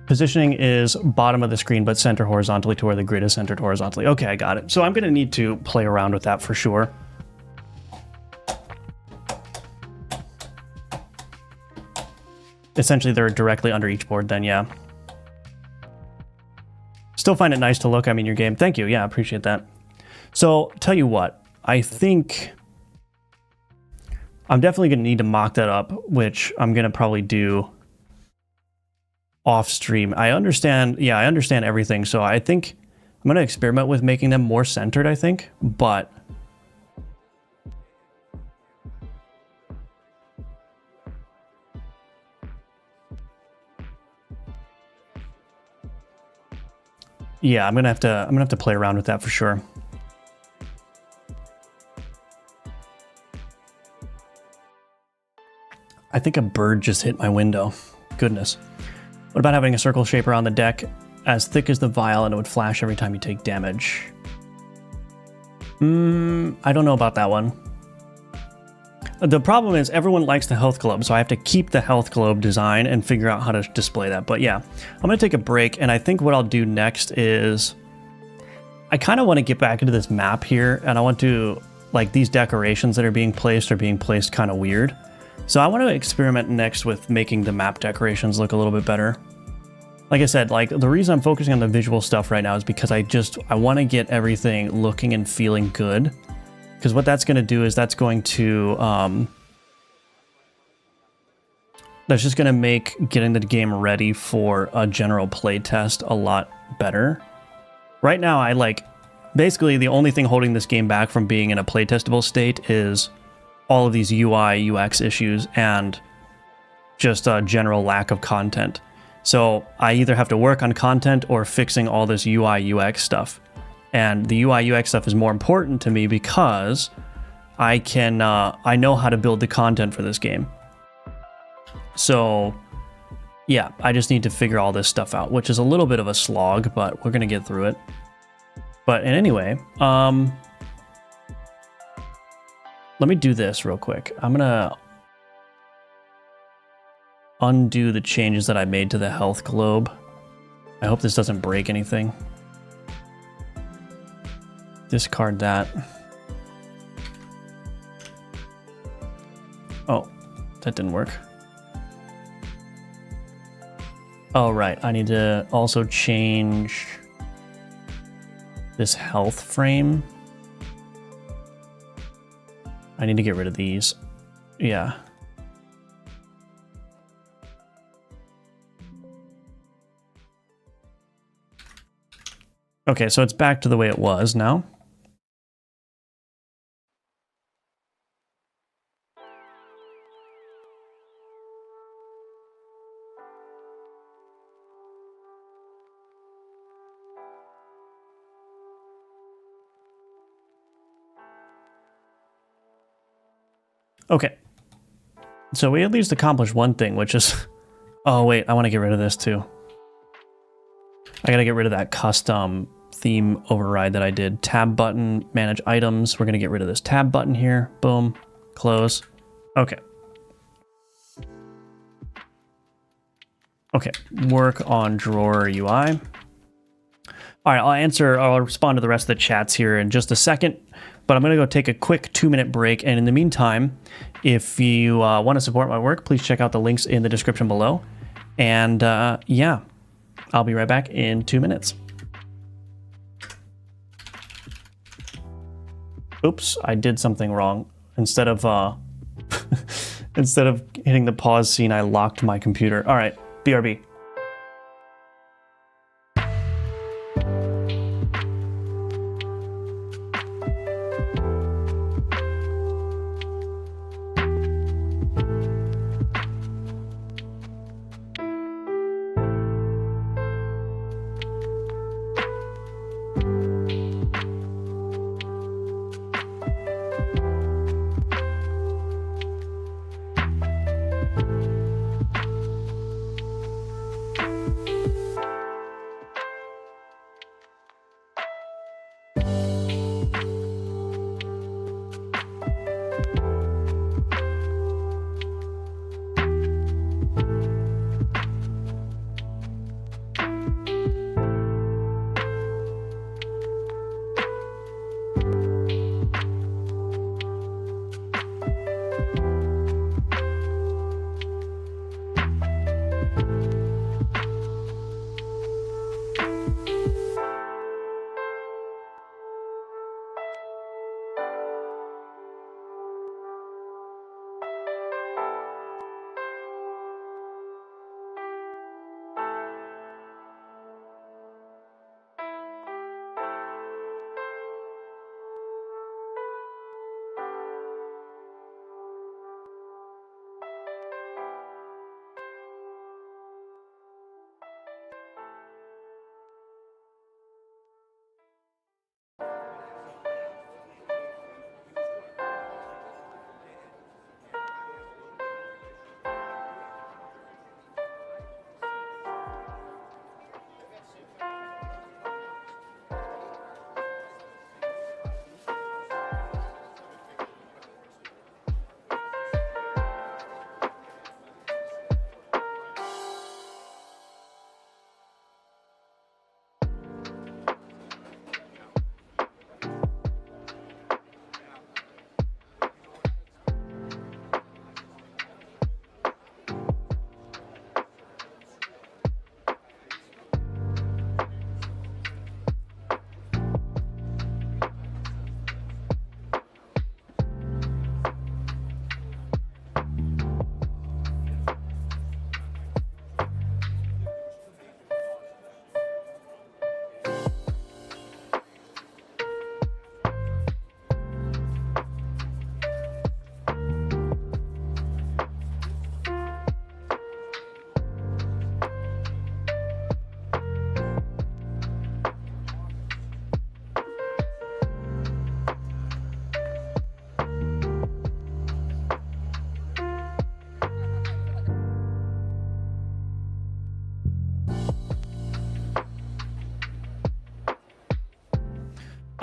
Positioning is bottom of the screen, but center horizontally to where the grid is centered horizontally. Okay, I got it. So I'm going to need to play around with that for sure. Essentially, they're directly under each board then, yeah. Still find it nice to look. I mean, your game. Thank you. Yeah, I appreciate that. So, tell you what. I think I'm definitely going to need to mock that up, which I'm going to probably do off stream. I understand. Yeah, I understand everything. So I think I'm going to experiment with making them more centered, I think. But yeah, I'm gonna have to play around with that for sure. I think a bird just hit my window. Goodness. What about having a circle shape around the deck as thick as the vial and it would flash every time you take damage? I don't know about that one. The problem is everyone likes the health globe, so I have to keep the health globe design and figure out how to display that. But yeah, I'm going to take a break, and I think what I'll do next is I kind of want to get back into this map here, and I want to, like, these decorations that are being placed kind of weird. So I want to experiment next with making the map decorations look a little bit better. Like I said, like, the reason I'm focusing on the visual stuff right now is because I want to get everything looking and feeling good. Because what that's going to do is that's going to, that's just going to make getting the game ready for a general play test a lot better. Right now, basically the only thing holding this game back from being in a play testable state is all of these UI, UX issues, and just a general lack of content. So I either have to work on content or fixing all this UI UX stuff. And the UI UX stuff is more important to me because I know how to build the content for this game. So yeah, I just need to figure all this stuff out, which is a little bit of a slog, but we're gonna get through it. But anyway, let me do this real quick. I'm gonna undo the changes that I made to the health globe. I hope this doesn't break anything. Discard that. Oh, that didn't work. Oh, right. I need to also change this health frame. I need to get rid of these. Yeah. Okay, so it's back to the way it was now. Okay. So we at least accomplished one thing, which is... Oh, wait, I want to get rid of this too. I gotta get rid of that custom theme override that I did. Tab button, manage items. We're gonna get rid of this tab button here. Boom, close. Okay. Okay, work on drawer UI. All right, I'll respond to the rest of the chats here in just a second, but I'm gonna go take a quick 2-minute break. And in the meantime, if you want to support my work, please check out the links in the description below. And yeah, I'll be right back in 2 minutes. Oops, I did something wrong. Instead of instead of hitting the pause scene, I locked my computer. All right, BRB.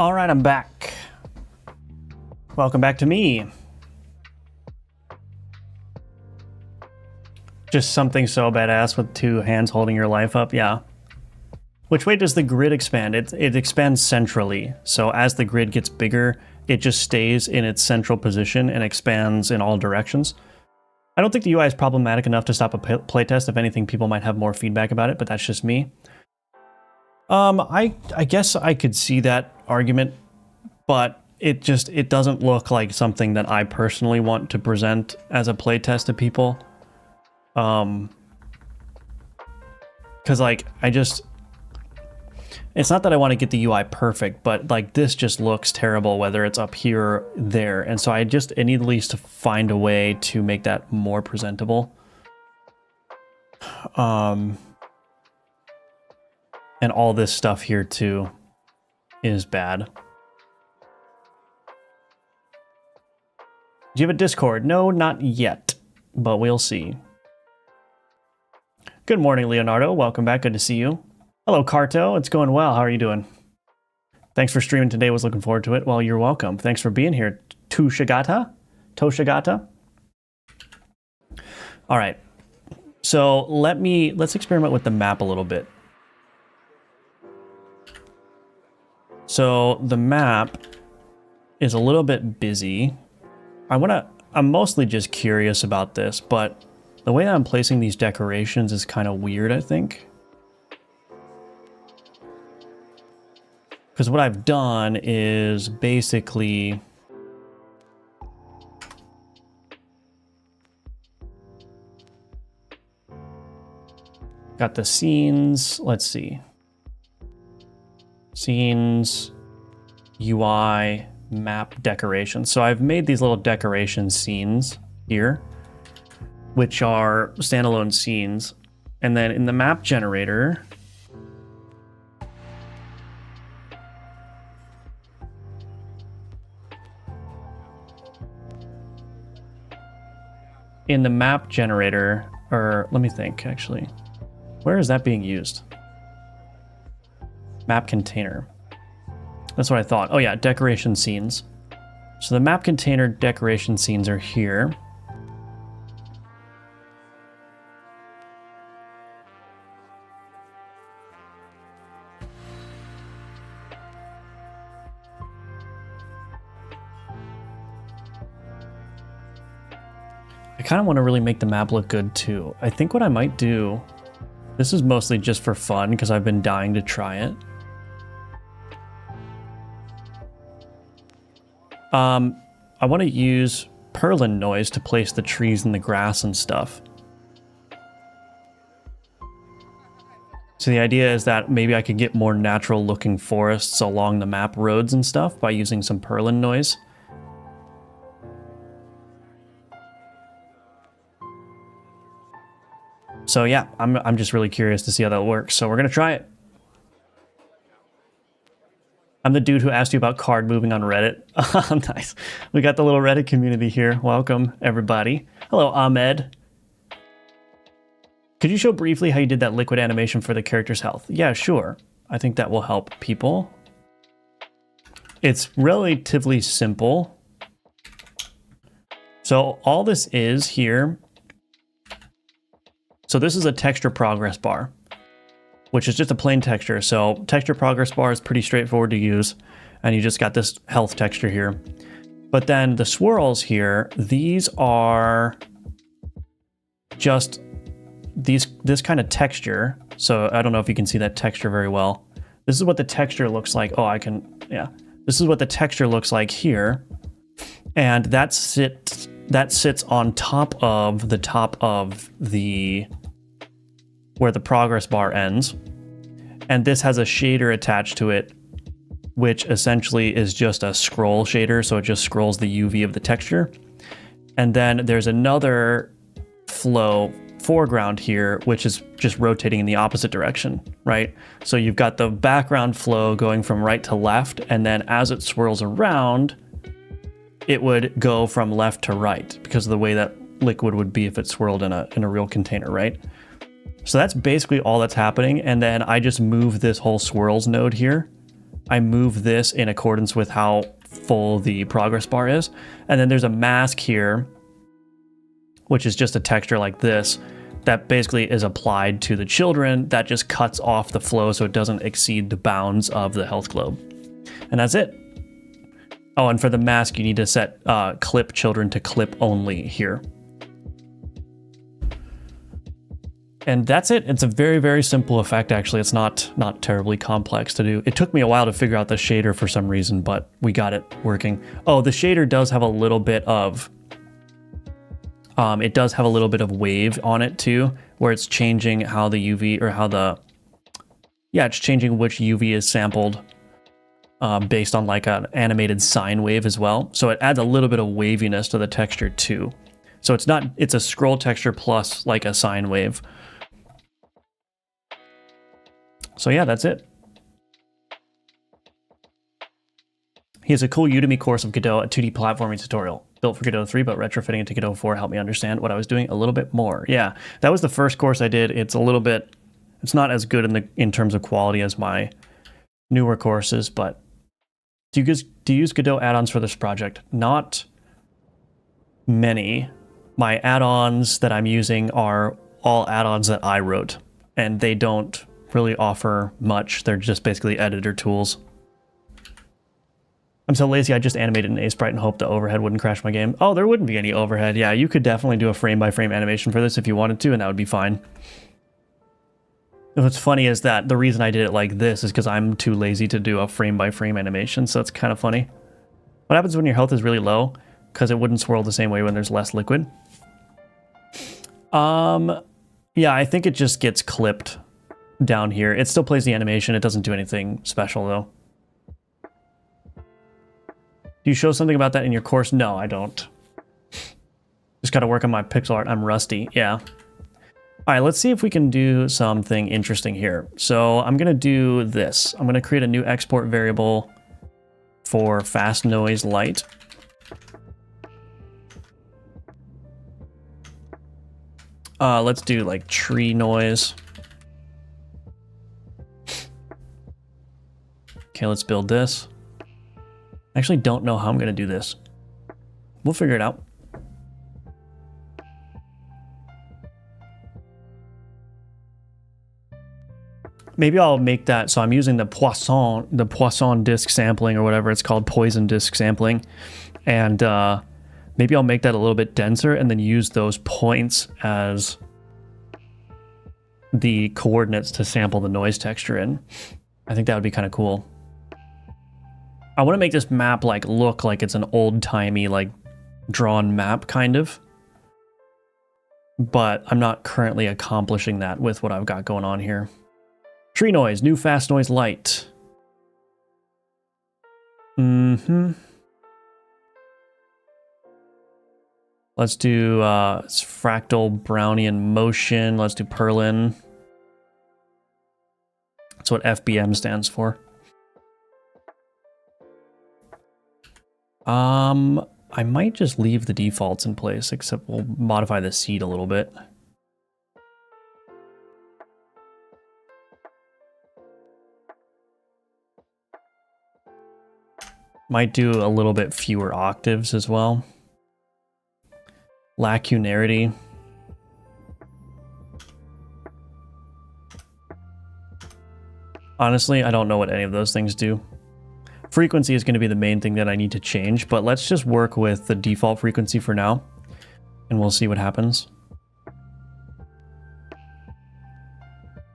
All right, I'm back. Welcome back to me. Just something so badass with two hands holding your life up, yeah. Which way does the grid expand? It expands centrally. So as the grid gets bigger, it just stays in its central position and expands in all directions. I don't think the UI is problematic enough to stop a playtest. If anything, people might have more feedback about it, but that's just me. I guess I could see that argument, but it doesn't look like something that I personally want to present as a playtest to people. Because like it's not that I want to get the UI perfect, but like this just looks terrible whether it's up here or there, and so I need at least to find a way to make that more presentable. And all this stuff here too is bad. Do you have a Discord? No, not yet, but we'll see. Good morning, Leonardo. Welcome back. Good to see you. Hello, Carto. It's going well. How are you doing? Thanks for streaming today. Was looking forward to it. Well, you're welcome. Thanks for being here, Toshigata. All right. So let's experiment with the map a little bit. So the map is a little bit busy. I'm mostly just curious about this, but the way that I'm placing these decorations is kind of weird, I think. Because what I've done is basically got the scenes, let's see. Scenes, UI, map, decoration. So I've made these little decoration scenes here, which are standalone scenes. And then in the map generator, or let me think actually, where is that being used? Map container. That's what I thought. Oh yeah, decoration scenes. So the map container decoration scenes are here. I kind of want to really make the map look good too. I think what I might do, this is mostly just for fun because I've been dying to try it. I want to use Perlin noise to place the trees and the grass and stuff. So the idea is that maybe I could get more natural looking forests along the map roads and stuff by using some Perlin noise. So yeah, I'm just really curious to see how that works. So we're gonna try it. I'm the dude who asked you about card moving on Reddit. Nice. We got the little Reddit community here. Welcome, everybody. Hello, Ahmed. Could you show briefly how you did that liquid animation for the character's health? Yeah, sure. I think that will help people. It's relatively simple. So all this is here. So this is a texture progress bar, which is just a plain texture. So texture progress bar is pretty straightforward to use, and you just got this health texture here. But then the swirls here, these are just this kind of texture. So I don't know if you can see that texture very well. This is what the texture looks like. Oh, yeah. This is what the texture looks like here. And that sits on top of the where the progress bar ends. And this has a shader attached to it, which essentially is just a scroll shader. So it just scrolls the UV of the texture. And then there's another flow foreground here, which is just rotating in the opposite direction, right? So you've got the background flow going from right to left. And then as it swirls around, it would go from left to right because of the way that liquid would be if it swirled in a real container, right? So that's basically all that's happening. And then I just move this whole swirls node here I move this in accordance with how full the progress bar is. And then there's a mask here, which is just a texture like this, that basically is applied to the children that just cuts off the flow so it doesn't exceed the bounds of the health globe. And that's it. Oh, and for the mask, you need to set clip children to clip only here. And that's it. It's a very, very simple effect, actually. It's not terribly complex to do. It took me a while to figure out the shader for some reason, but we got it working. Oh, the shader does have a little bit of... it does have a little bit of wave on it too, where it's changing how the UV, or how the... Yeah, it's changing which UV is sampled based on like an animated sine wave as well. So it adds a little bit of waviness to the texture too. So it's a scroll texture plus like a sine wave. So yeah, that's it. He has a cool Udemy course of Godot, a 2D platforming tutorial. Built for Godot 3, but retrofitting it to Godot 4 helped me understand what I was doing a little bit more. Yeah, that was the first course I did. It's not as good in terms of quality as my newer courses, but do you use Godot add-ons for this project? Not many. My add-ons that I'm using are all add-ons that I wrote, and they don't really offer much. They're just basically editor tools. I'm so lazy, I just animated an A-sprite and hoped the overhead wouldn't crash my game. Oh, there wouldn't be any overhead. Yeah, you could definitely do a frame-by-frame animation for this if you wanted to, and that would be fine. What's funny is that the reason I did it like this is because I'm too lazy to do a frame-by-frame animation, so it's kind of funny. What happens when your health is really low? Because it wouldn't swirl the same way when there's less liquid. Yeah, I think it just gets clipped down here. It still plays the animation. It doesn't do anything special, though. Do you show something about that in your course? No, I don't. Just got to work on my pixel art. I'm rusty. Yeah. All right, let's see if we can do something interesting here. So I'm going to do this. I'm going to create a new export variable for fast noise light. Let's do like tree noise. Okay, let's build this. I actually don't know how I'm going to do this. We'll figure it out. Maybe I'll make that, so I'm using the poisson disc sampling or whatever it's called, poison disc sampling. And maybe I'll make that a little bit denser and then use those points as the coordinates to sample the noise texture in. I think that would be kind of cool. I want to make this map like look like it's an old-timey like drawn map kind of. But I'm not currently accomplishing that with what I've got going on here. Tree noise, new fast noise light. Let's do fractal Brownian motion. Let's do Perlin. That's what FBM stands for. I might just leave the defaults in place, except we'll modify the seed a little bit. Might do a little bit fewer octaves as well. Lacunarity. Honestly, I don't know what any of those things do. Frequency is going to be the main thing that I need to change, but let's just work with the default frequency for now, and we'll see what happens.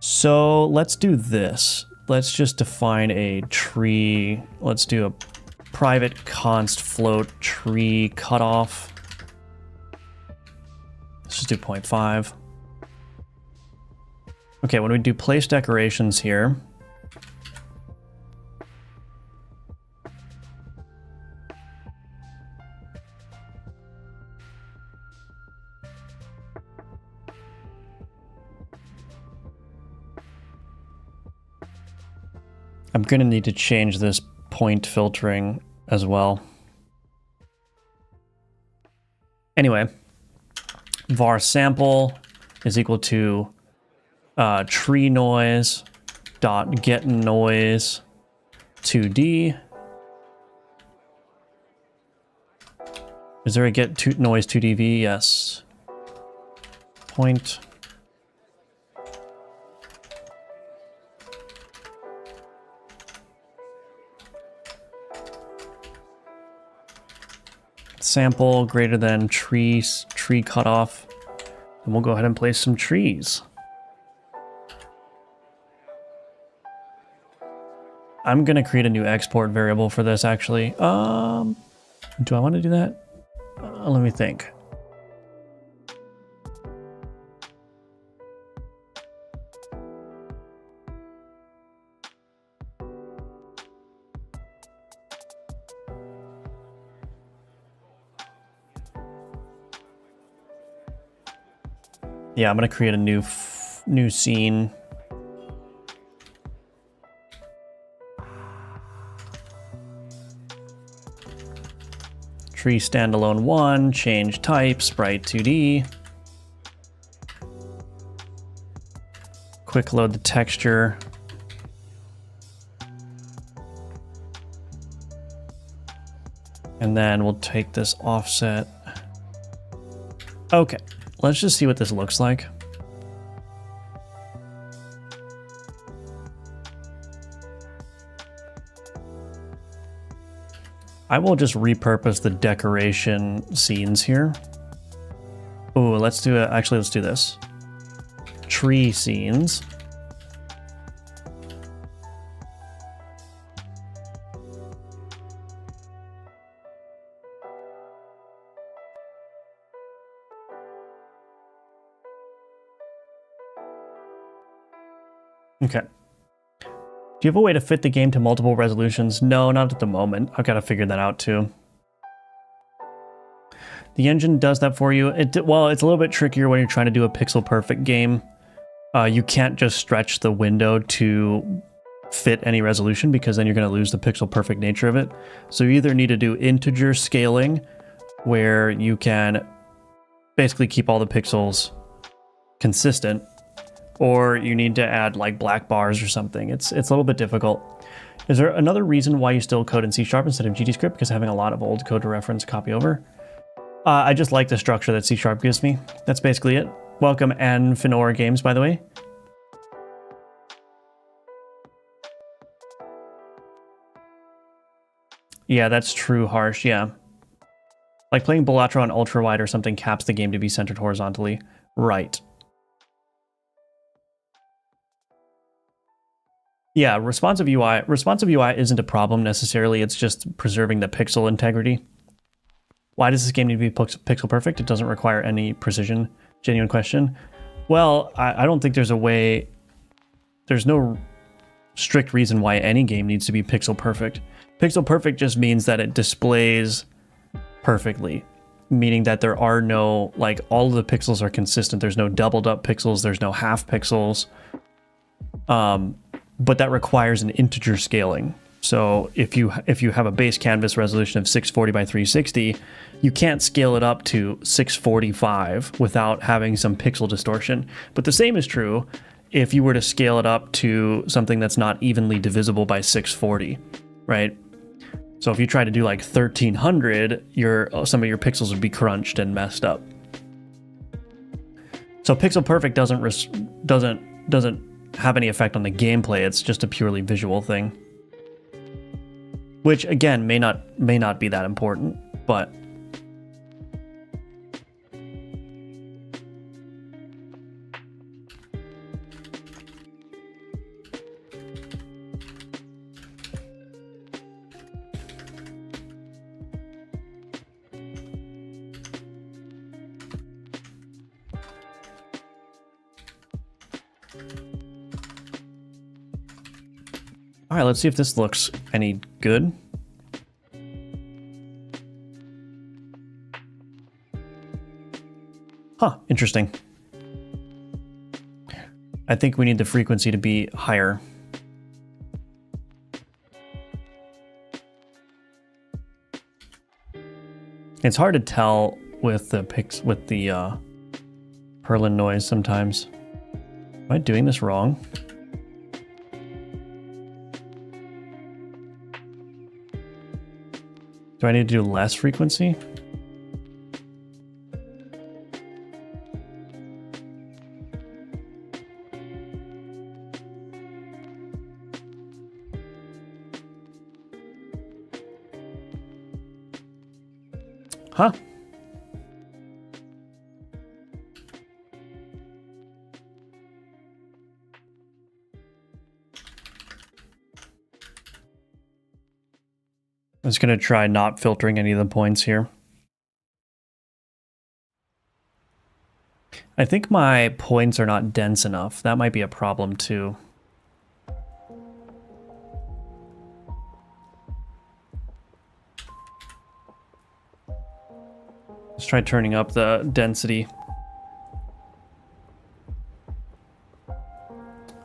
So let's do this. Let's just define a tree. Let's do a private const float tree cutoff. Let's just do 0.5. Okay, when we do place decorations here, I'm going to need to change this point filtering as well. Anyway, var sample is equal to tree noise dot get noise 2D. Is there a get to noise 2dv? Yes. Point. Sample greater than tree cutoff. And we'll go ahead and place some trees. I'm gonna create a new export variable for this actually. Do I want to do that? Let me think. Yeah, I'm gonna create a new scene. Tree standalone 1, change type, sprite 2D. Quick load the texture. And then we'll take this offset. Okay, let's just see what this looks like. I will just repurpose the decoration scenes here. Oh, let's do it. Actually, let's do this. Tree scenes. Okay. Do you have a way to fit the game to multiple resolutions? No, not at the moment. I've got to figure that out too. The engine does that for you. Well, it's a little bit trickier when you're trying to do a pixel perfect game. You can't just stretch the window to fit any resolution because then you're going to lose the pixel perfect nature of it. So you either need to do integer scaling where you can basically keep all the pixels consistent, or you need to add like black bars or something. It's a little bit difficult. Is there another reason why you still code in C# instead of GTscript? Because having a lot of old code to reference, copy over. I just like the structure that C# gives me. That's basically it. Welcome Ann Finor Games, by the way. Yeah, that's true, Harsh, yeah. Like playing Balatro on ultra wide or something caps the game to be centered horizontally. Right. Yeah, responsive UI isn't a problem necessarily. It's just preserving the pixel integrity. Why does this game need to be pixel perfect? It doesn't require any precision. Genuine question. Well, I don't think there's a way. There's no strict reason why any game needs to be pixel perfect. Pixel perfect just means that it displays perfectly, meaning that there are no, like, all of the pixels are consistent. There's no doubled up pixels. There's no half pixels. But that requires an integer scaling. So if you have a base canvas resolution of 640 by 360, you can't scale it up to 645 without having some pixel distortion. But the same is true if you were to scale it up to something that's not evenly divisible by 640, right? So if you try to do like 1300, some of your pixels would be crunched and messed up. So pixel perfect doesn't have any effect on the gameplay. It's just a purely visual thing, which again may not be that important, but all right, let's see if this looks any good. Huh, interesting. I think we need the frequency to be higher. It's hard to tell with the Perlin noise sometimes. Am I doing this wrong? Do I need to do less frequency? Huh? I'm just going to try not filtering any of the points here. I think my points are not dense enough. That might be a problem too. Let's try turning up the density.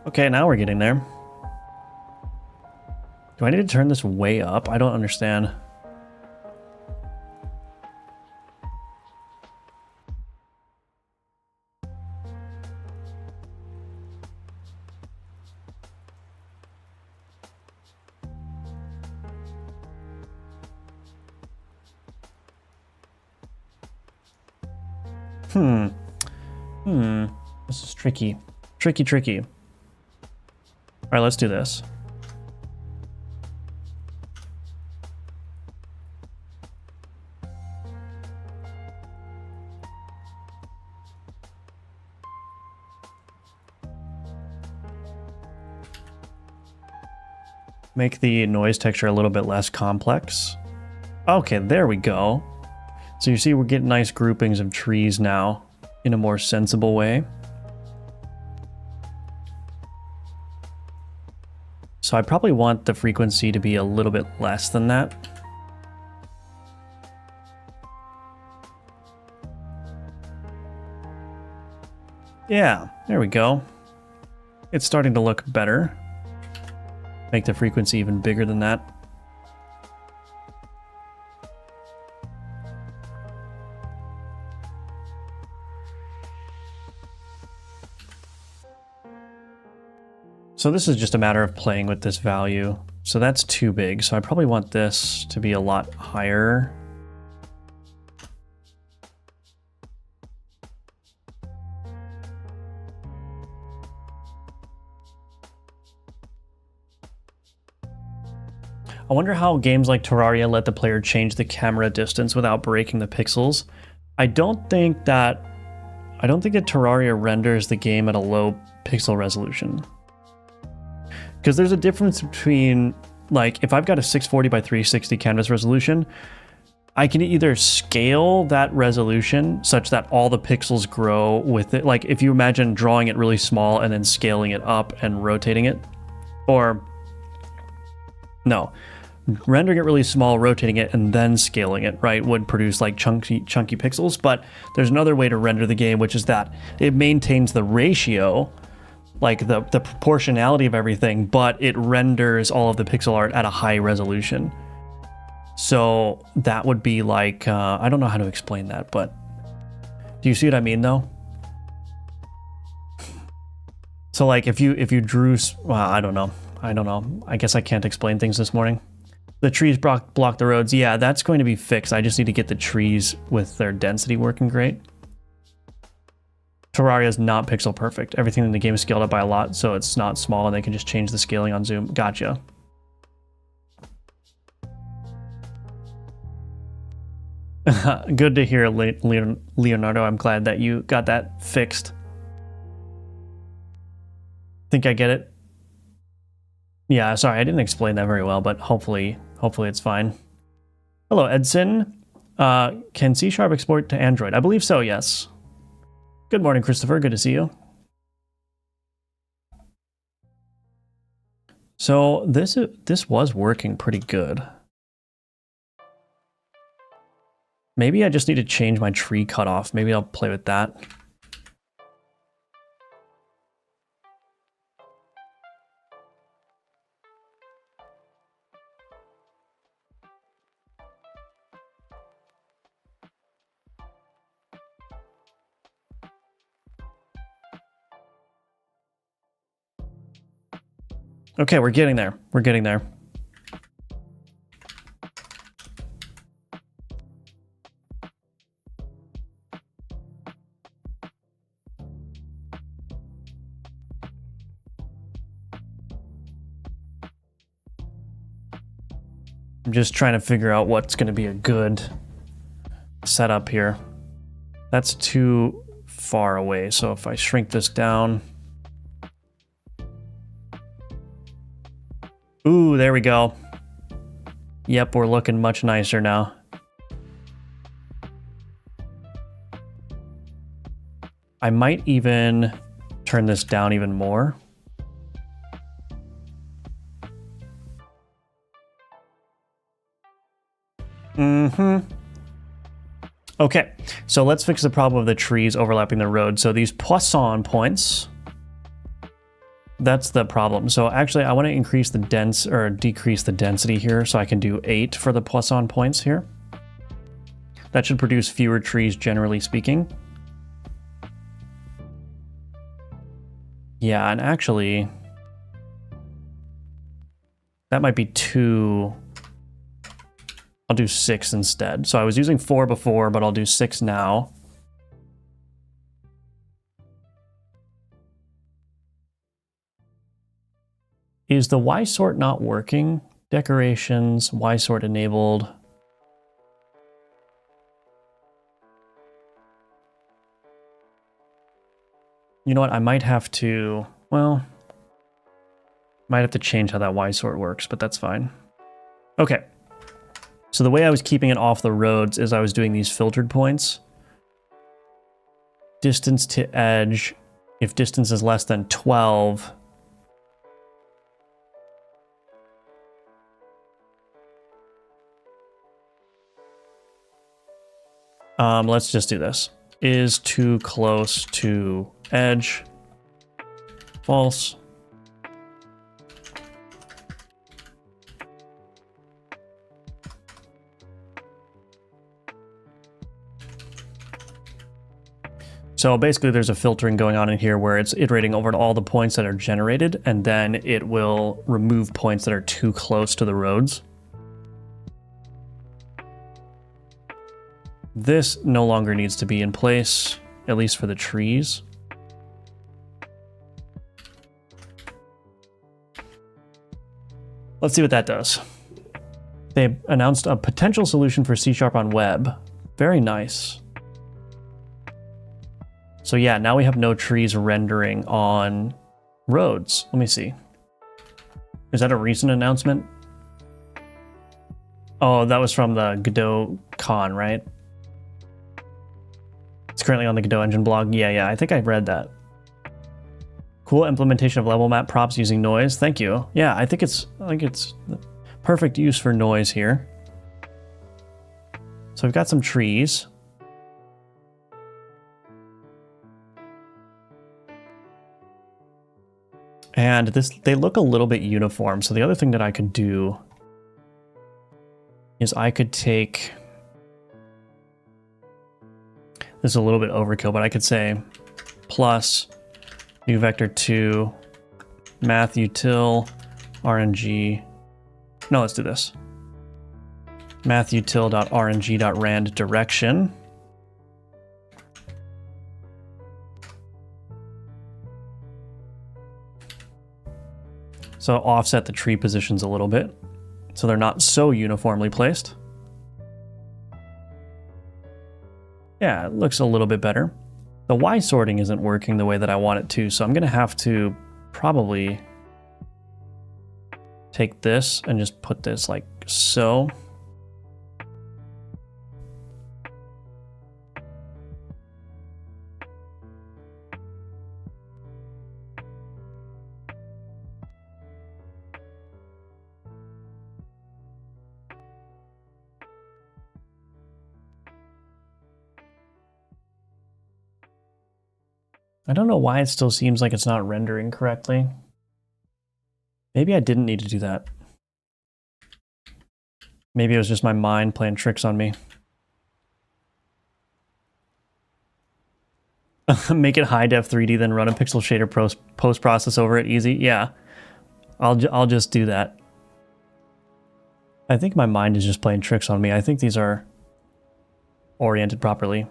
Okay, now we're getting there. Do I need to turn this way up? I don't understand. This is tricky. Tricky. All right, let's do this. Make the noise texture a little bit less complex. Okay, there we go. So you see we're getting nice groupings of trees now in a more sensible way. So I probably want the frequency to be a little bit less than that. Yeah, there we go. It's starting to look better. Make the frequency even bigger than that. So this is just a matter of playing with this value. So that's too big. So I probably want this to be a lot higher. I wonder how games like Terraria let the player change the camera distance without breaking the pixels. I don't think that Terraria renders the game at a low pixel resolution. Because there's a difference between, like, if I've got a 640 by 360 canvas resolution, I can either scale that resolution such that all the pixels grow with it. Like, if you imagine drawing it really small and then scaling it up and rotating it, or no, rendering it really small, rotating it, and then scaling it, right, would produce like chunky pixels. But there's another way to render the game, which is that it maintains the ratio, like the proportionality of everything, but it renders all of the pixel art at a high resolution. So that would be like, I don't know how to explain that, but do you see what I mean though? So like if you drew, well, I don't know. I guess I can't explain things this morning. The trees block the roads. Yeah, that's going to be fixed. I just need to get the trees with their density working great. Terraria is not pixel perfect. Everything in the game is scaled up by a lot, so it's not small, and they can just change the scaling on zoom. Gotcha. Good to hear, Leonardo. I'm glad that you got that fixed. Think I get it? Yeah, sorry, I didn't explain that very well, but hopefully it's fine. Hello, Edson. Can C# export to Android? I believe so, yes. Good morning, Christopher. Good to see you. So this was working pretty good. Maybe I just need to change my tree cutoff. Maybe I'll play with that. Okay, we're getting there. We're getting there. I'm just trying to figure out what's going to be a good setup here. That's too far away, so if I shrink this down... Ooh, there we go. Yep, we're looking much nicer now. I might even turn this down even more. Okay, so let's fix the problem of the trees overlapping the road. So these Poisson points, that's the problem. So actually I want to increase the decrease the density here, so I can do 8 for the Poisson points here. That should produce fewer trees, generally speaking. Yeah, and actually that might be too... I'll do 6 instead. So I was using 4 before, but I'll do 6 now. Is the Y sort not working? Decorations, Y sort enabled. You know what? I might have to, well, might have to change how that Y sort works, but that's fine. Okay. So the way I was keeping it off the roads is I was doing these filtered points. Distance to edge, if distance is less than 12, let's just do this. Is too close to edge, false. So basically there's a filtering going on in here where it's iterating over all the points that are generated, and then it will remove points that are too close to the roads. This no longer needs to be in place, at least for the trees. Let's see what that does. They announced a potential solution for C# on web. Very nice. So yeah, now we have no trees rendering on roads. Let me see. Is that a recent announcement? Oh, that was from the Godot con, right? It's currently on the Godot engine blog. Yeah, I think I read that. Cool implementation of level map props using noise. Thank you. Yeah, I think it's the perfect use for noise here. So we've got some trees. And they look a little bit uniform. So the other thing that I could do is I could take, this is a little bit overkill, but I could say plus new vector 2 math util rng. No, let's do this. Math util.rng.rand direction. So offset the tree positions a little bit, so they're not so uniformly placed. Yeah, it looks a little bit better. The Y sorting isn't working the way that I want it to, so I'm gonna have to probably take this and just put this like so. I don't know why it still seems like it's not rendering correctly. Maybe I didn't need to do that. Maybe it was just my mind playing tricks on me. Make it high def 3D, then run a pixel shader post process over it easy. Yeah, I'll just do that. I think my mind is just playing tricks on me. I think these are oriented properly.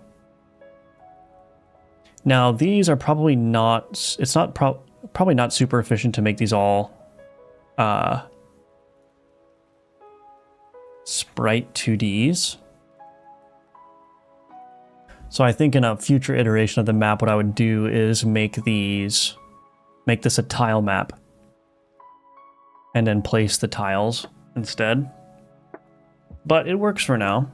Now these are probably not, it's not probably not super efficient to make these all sprite 2Ds. So I think in a future iteration of the map, what I would do is make this a tile map and then place the tiles instead. But it works for now.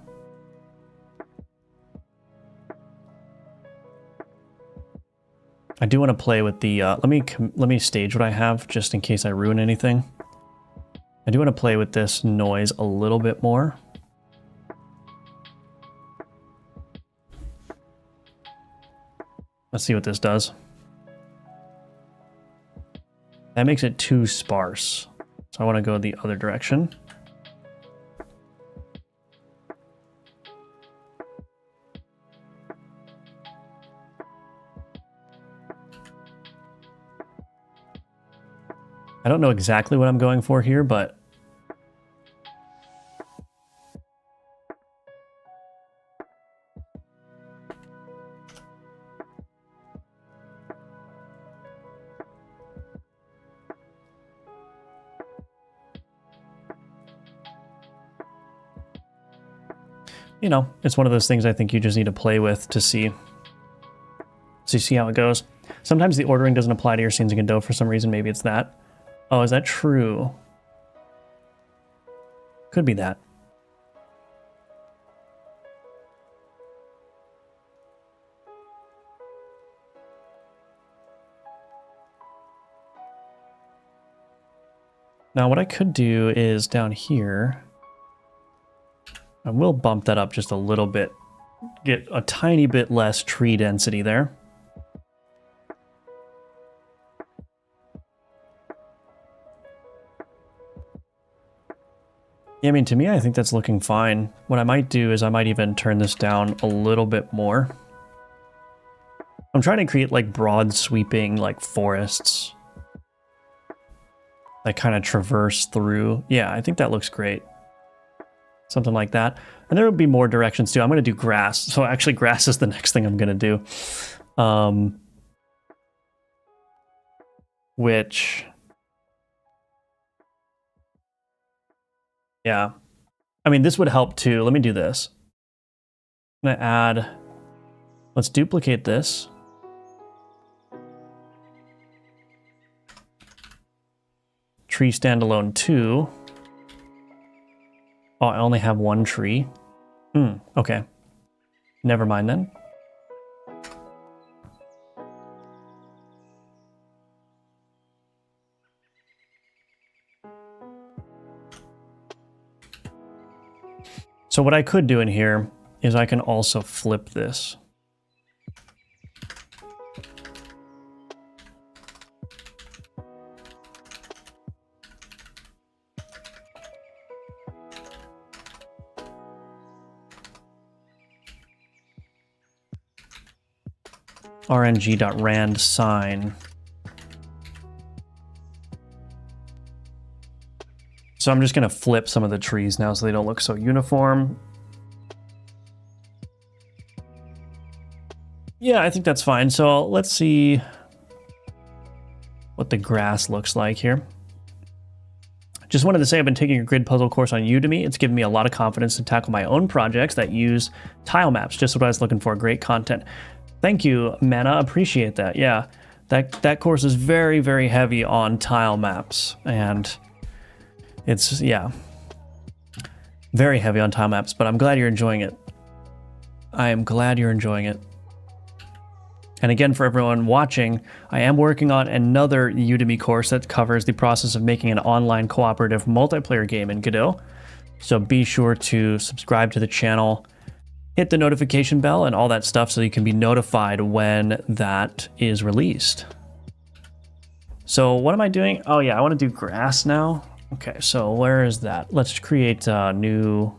I do want to play with the, let me stage what I have just in case I ruin anything. I do want to play with this noise a little bit more. Let's see what this does. That makes it too sparse. So I want to go the other direction. I don't know exactly what I'm going for here, but you know, it's one of those things I think you just need to play with to see how it goes. Sometimes the ordering doesn't apply to your scenes in Godot for some reason. Maybe it's that. Oh, is that true? Could be that. Now what I could do is down here, I will bump that up just a little bit, get a tiny bit less tree density there. Yeah, I mean, to me, I think that's looking fine. What I might do is I might even turn this down a little bit more. I'm trying to create like broad sweeping like forests that kind of traverse through. Yeah, I think that looks great. Something like that. And there will be more directions too. I'm going to do grass. So actually grass is the next thing I'm going to do. Which... yeah. I mean, this would help too. Let me do this. I'm going to add... let's duplicate this. Tree standalone 2. Oh, I only have one tree. Okay. Never mind then. So what I could do in here is I can also flip this. rng.rand sign. So I'm just going to flip some of the trees now so they don't look so uniform. Yeah, I think that's fine. So let's see what the grass looks like here. Just wanted to say I've been taking a grid puzzle course on Udemy. It's given me a lot of confidence to tackle my own projects that use tile maps. Just what I was looking for. Great content. Thank you, Mana. Appreciate that. Yeah, that course is very, very heavy on tile maps. And it's, yeah, very heavy on tile maps. But I'm glad you're enjoying it. I am glad you're enjoying it. And again, for everyone watching, I am working on another Udemy course that covers the process of making an online cooperative multiplayer game in Godot. So be sure to subscribe to the channel, hit the notification bell and all that stuff so you can be notified when that is released. So what am I doing? Oh yeah, I want to do grass now. Okay, so where is that? Let's create a new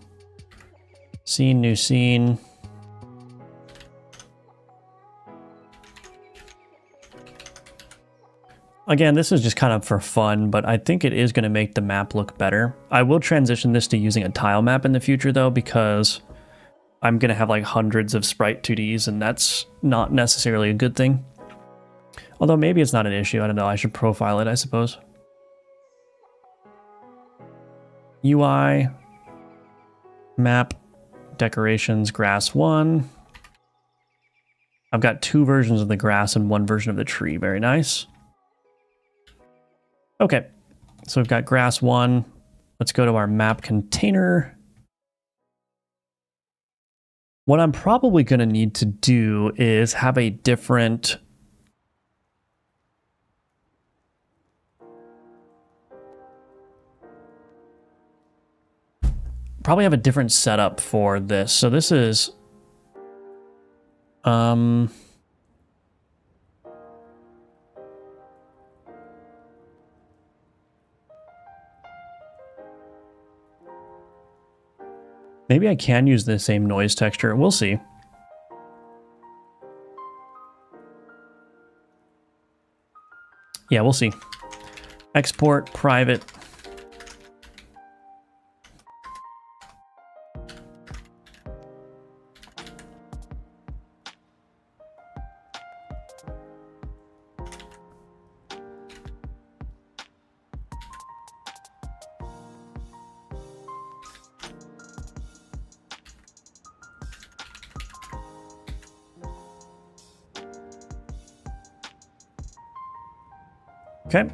scene. Again, this is just kind of for fun, but I think it is going to make the map look better. I will transition this to using a tile map in the future though, because I'm going to have like hundreds of sprite 2Ds and that's not necessarily a good thing. Although maybe it's not an issue. I don't know. I should profile it, I suppose. UI. Map, decorations, grass 1. I've got 2 versions of the grass and 1 version of the tree. Very nice. Okay, so we've got grass 1. Let's go to our map container. What I'm probably going to need to do is have a different... probably have a different setup for this. So this is... maybe I can use the same noise texture. We'll see. Yeah, we'll see. Export private. Okay.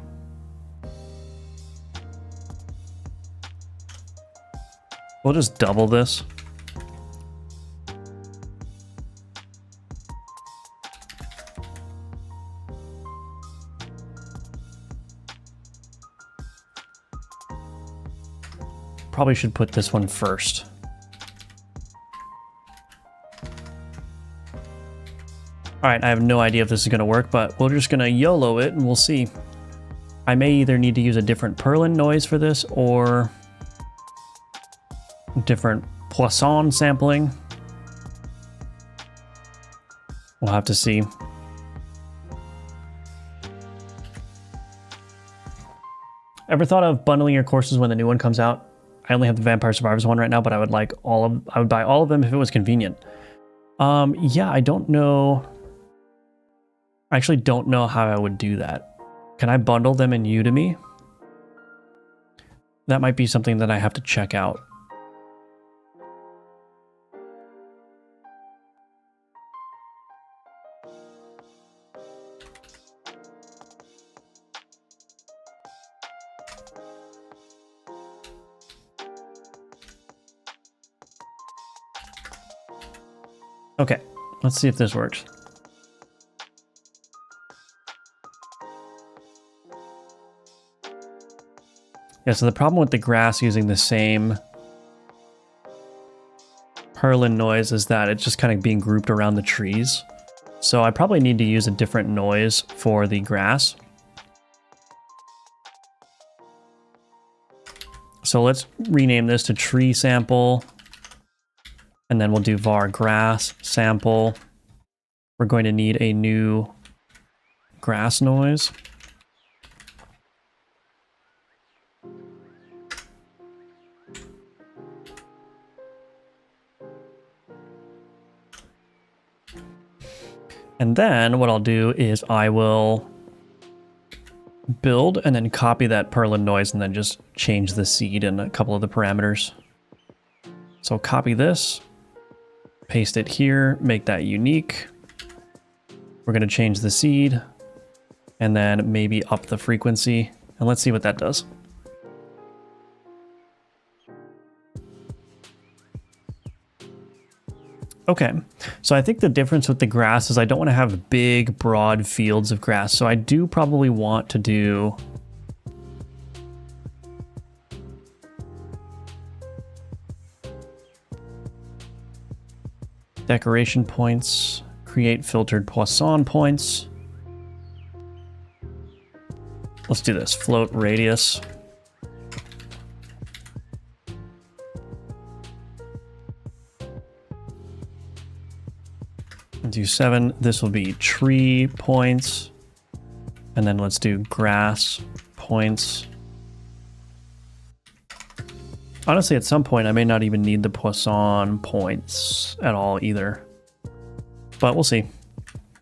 We'll just double this. Probably should put this one first. All right, I have no idea if this is going to work, but we're just going to YOLO it and we'll see. I may either need to use a different Perlin noise for this or different Poisson sampling. We'll have to see. Ever thought of bundling your courses when the new one comes out? I only have the Vampire Survivors one right now, but I would like I would buy all of them if it was convenient. Yeah, I don't know. I actually don't know how I would do that. Can I bundle them in Udemy? That might be something that I have to check out. Okay, let's see if this works. Yeah, so the problem with the grass using the same Perlin noise is that it's just kind of being grouped around the trees. So I probably need to use a different noise for the grass. So let's rename this to tree sample. And then we'll do var grass sample. We're going to need a new grass noise. And then what I'll do is I will build and then copy that Perlin noise and then just change the seed and a couple of the parameters. So copy this, paste it here, make that unique. We're going to change the seed and then maybe up the frequency. And let's see what that does. Okay, so I think the difference with the grass is I don't want to have big, broad fields of grass. So I do probably want to do decoration points, create filtered Poisson points. Let's do this, float radius. Do 7. This will be tree points. And then let's do grass points. Honestly, at some point, I may not even need the Poisson points at all either. But we'll see.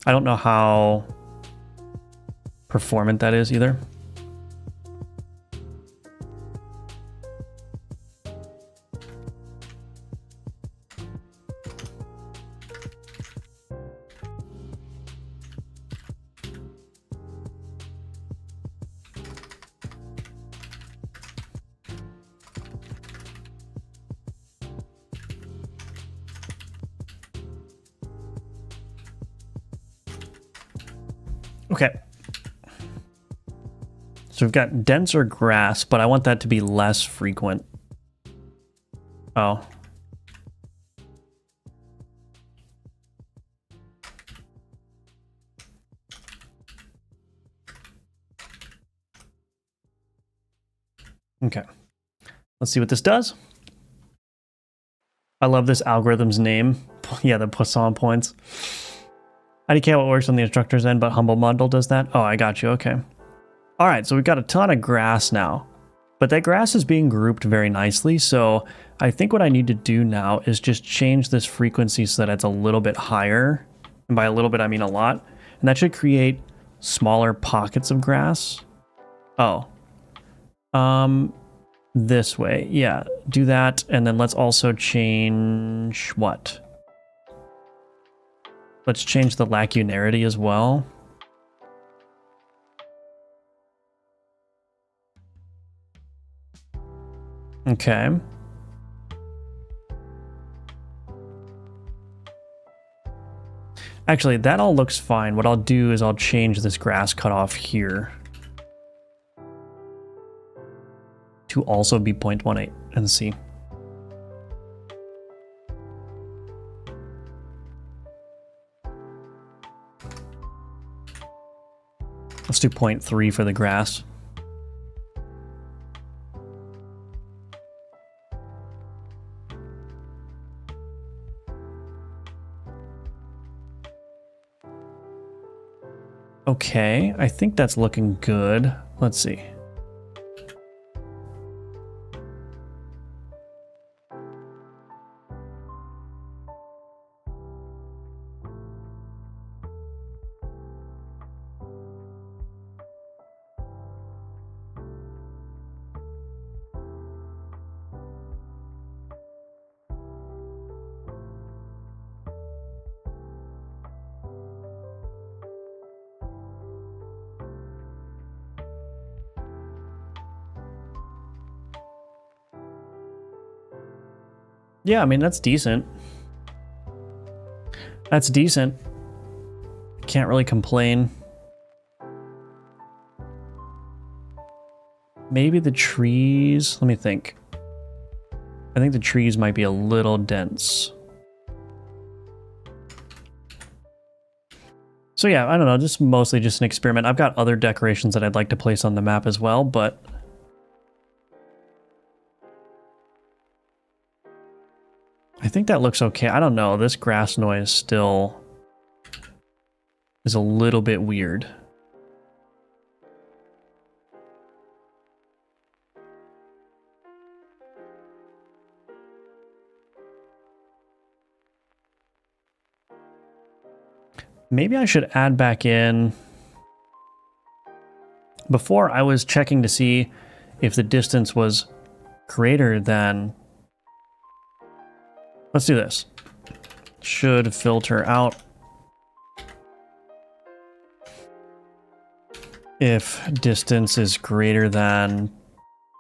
I don't know how performant that is either. Okay. So we've got denser grass, but I want that to be less frequent. Oh. Okay. Let's see what this does. I love this algorithm's name. Yeah, the Poisson points. IDK what works on the instructor's end, but Humble Bundle does that. Oh, I got you. Okay. All right, so we've got a ton of grass now, but that grass is being grouped very nicely. So I think what I need to do now is just change this frequency so that it's a little bit higher. And by a little bit, I mean a lot. And that should create smaller pockets of grass. Oh. This way. Yeah, do that. And then let's also change what? Let's change the lacunarity as well. Okay. Actually, that all looks fine. What I'll do is I'll change this grass cutoff here to also be 0.18 and see. Let's do 0.3 for the grass. Okay, I think that's looking good. Let's see. Yeah, I mean, that's decent. That's decent. Can't really complain. Maybe the trees... Let me think. I think the trees might be a little dense. So yeah, I don't know, just mostly just an experiment. I've got other decorations that I'd like to place on the map as well, but... I think that looks okay. I don't know, this grass noise still is a little bit weird. Maybe I should add back in... Before, I was checking to see if the distance was greater than... Let's do this. Should filter out if distance is greater than,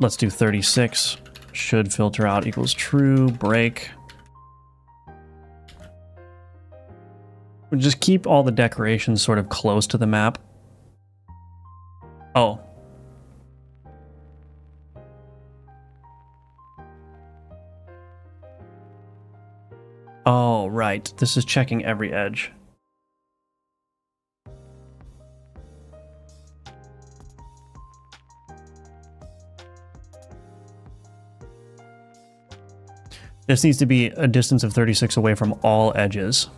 let's do 36. Should filter out equals true, break. We'll just keep all the decorations sort of close to the map. Oh. Oh, right. This is checking every edge. This needs to be a distance of 36 away from all edges.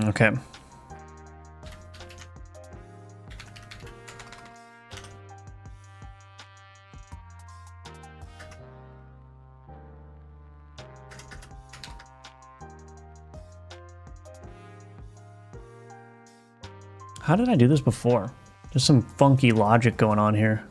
Okay. How did I do this before? There's some funky logic going on here.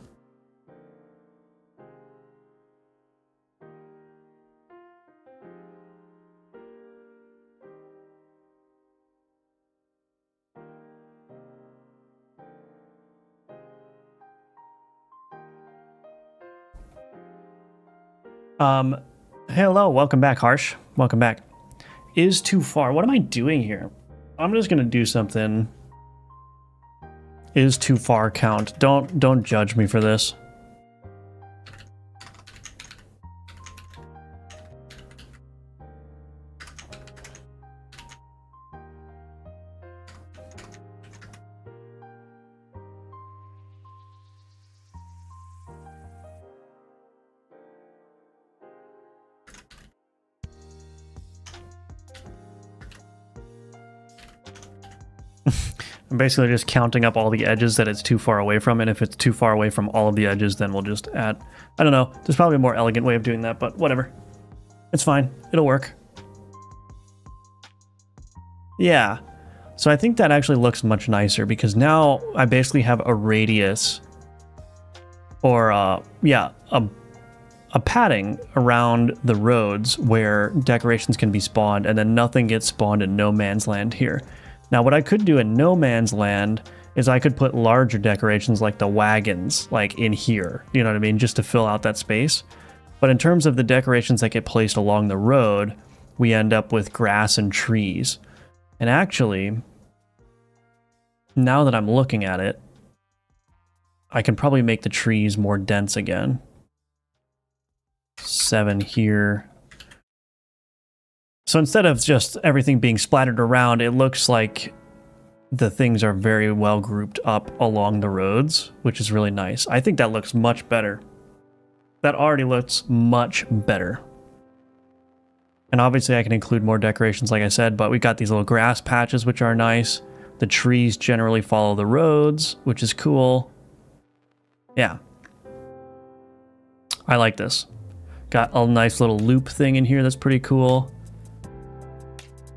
Hello, welcome back, Harsh. Welcome back. Is too far. What am I doing here? I'm just gonna do something. Is too far count. Don't judge me for this. I'm basically just counting up all the edges that it's too far away from, and if it's too far away from all of the edges, then we'll just add... I don't know. There's probably a more elegant way of doing that, but whatever. It's fine. It'll work. Yeah. So I think that actually looks much nicer, because now I basically have a radius, or a padding around the roads where decorations can be spawned, and then nothing gets spawned in no man's land here. Now, what I could do in no man's land is I could put larger decorations like the wagons, like in here, you know what I mean, just to fill out that space. But in terms of the decorations that get placed along the road, we end up with grass and trees. And actually, now that I'm looking at it, I can probably make the trees more dense again. 7 here. So instead of just everything being splattered around, it looks like the things are very well grouped up along the roads, which is really nice. I think that looks much better. That already looks much better. And obviously I can include more decorations, like I said, but we got these little grass patches, which are nice. The trees generally follow the roads, which is cool. Yeah. I like this. Got a nice little loop thing in here that's pretty cool.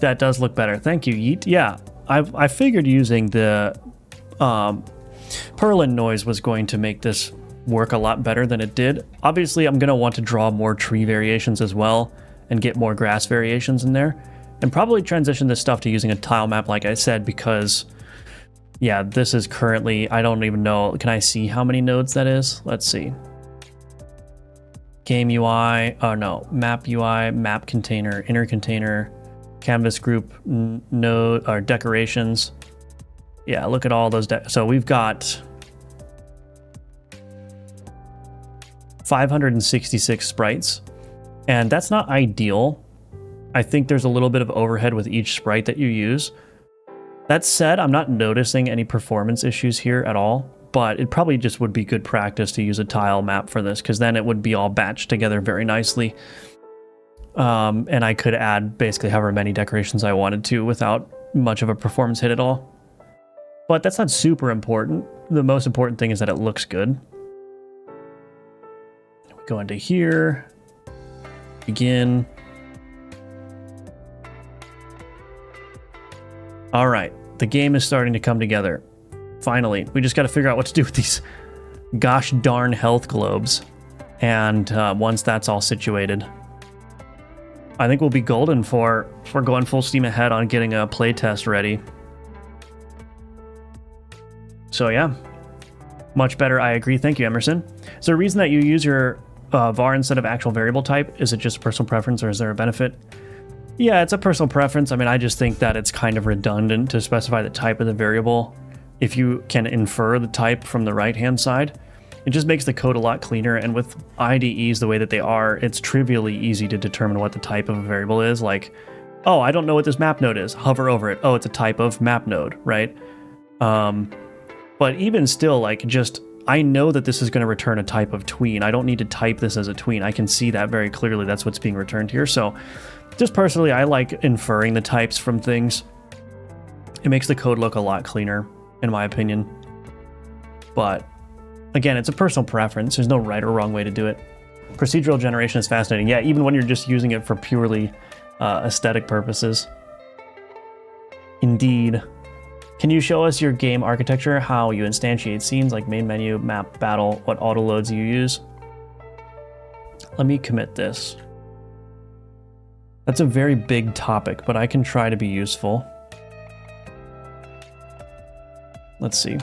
That does look better. Thank you, Yeet. Yeah, I figured using the Perlin noise was going to make this work a lot better than it did. Obviously, I'm going to want to draw more tree variations as well and get more grass variations in there. And probably transition this stuff to using a tile map, like I said, because, yeah, this is currently, I don't even know. Can I see how many nodes that is? Let's see. Game UI, oh no, map UI, map container, inner container, canvas group node or decorations. Yeah, look at all those. So we've got 566 sprites, and that's not ideal. I think there's a little bit of overhead with each sprite that you use. That said, I'm not noticing any performance issues here at all, but it probably just would be good practice to use a tile map for this, because then it would be all batched together very nicely. And I could add basically however many decorations I wanted to without much of a performance hit at all. But that's not super important. The most important thing is that it looks good. We go into here, begin. All right, the game is starting to come together. Finally, we just got to figure out what to do with these gosh darn health globes. And once that's all situated, I think we'll be golden for going full steam ahead on getting a playtest ready. So yeah, much better. I agree. Thank you, Emerson. Is there a reason that you use your var instead of actual variable type? Is it just a personal preference, or is there a benefit? Yeah, it's a personal preference. I mean, I just think that it's kind of redundant to specify the type of the variable if you can infer the type from the right-hand side. It just makes the code a lot cleaner, and with IDEs the way that they are, it's trivially easy to determine what the type of a variable is. Like, oh, I don't know what this map node is. Hover over it. Oh, it's a type of map node, right? But even still, like, just, I know that this is going to return a type of tween. I don't need to type this as a tween. I can see that very clearly. That's what's being returned here. So just personally, I like inferring the types from things. It makes the code look a lot cleaner, in my opinion. But again, it's a personal preference. There's no right or wrong way to do it. Procedural generation is fascinating. Yeah, even when you're just using it for purely aesthetic purposes. Indeed. Can you show us your game architecture, how you instantiate scenes like main menu, map, battle, what auto loads you use? Let me commit this. That's a very big topic, but I can try to be useful. Let's see.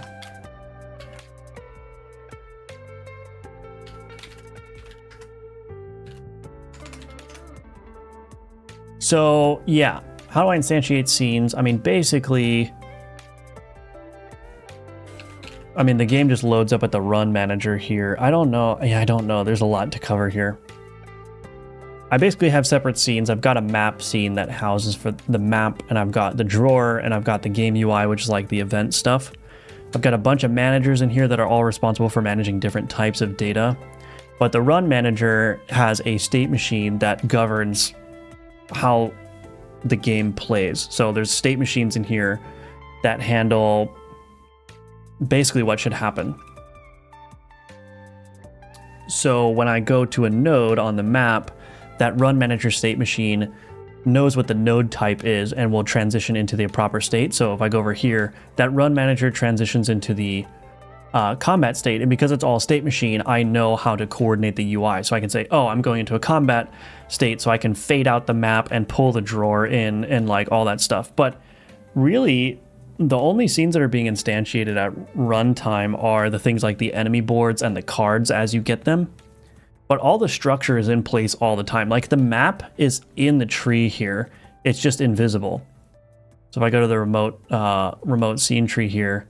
So yeah, how do I instantiate scenes? I mean, basically, the game just loads up at the run manager here. I don't know. Yeah, I don't know. There's a lot to cover here. I basically have separate scenes. I've got a map scene that houses for the map, and I've got the drawer, and I've got the game UI, which is like the event stuff. I've got a bunch of managers in here that are all responsible for managing different types of data. But the run manager has a state machine that governs how the game plays. So there's state machines in here that handle basically what should happen. So when I go to a node on the map, that run manager state machine knows what the node type is and will transition into the proper state. So if I go over here, that run manager transitions into the combat state, and because it's all state machine, I know how to coordinate the UI. So I can say, oh, I'm going into a combat state, so I can fade out the map and pull the drawer in and like all that stuff. But really, the only scenes that are being instantiated at runtime are the things like the enemy boards and the cards as you get them. But all the structure is in place all the time. Like the map is in the tree here. It's just invisible. So if I go to the remote scene tree here,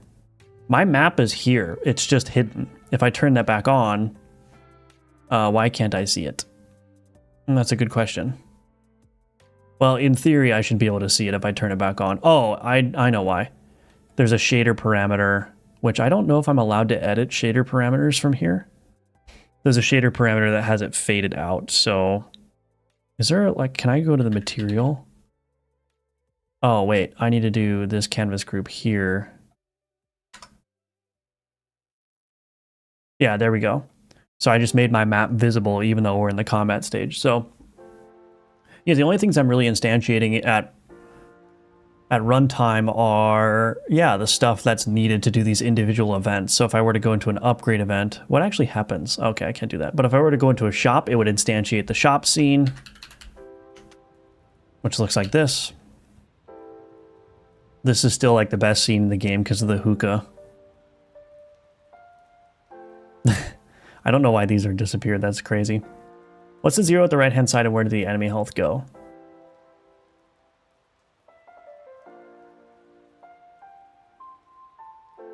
my map is here. It's just hidden. If I turn that back on, why can't I see it? That's a good question. Well, in theory, I should be able to see it if I turn it back on. Oh, I know why. There's a shader parameter, which I don't know if I'm allowed to edit shader parameters from here. There's a shader parameter that has it faded out. So is there like, can I go to the material? Oh, wait, I need to do this canvas group here. Yeah, there we go. So I just made my map visible even though we're in the combat stage. So yeah, the only things I'm really instantiating at runtime are, yeah, the stuff that's needed to do these individual events. So if I were to go into an upgrade event, what actually happens? Okay, I can't do that. But if I were to go into a shop, it would instantiate the shop scene, which looks like this. This is still like the best scene in the game because of the hookah. I don't know why these are disappeared. That's crazy. What's the 0 at the right-hand side and where did the enemy health go?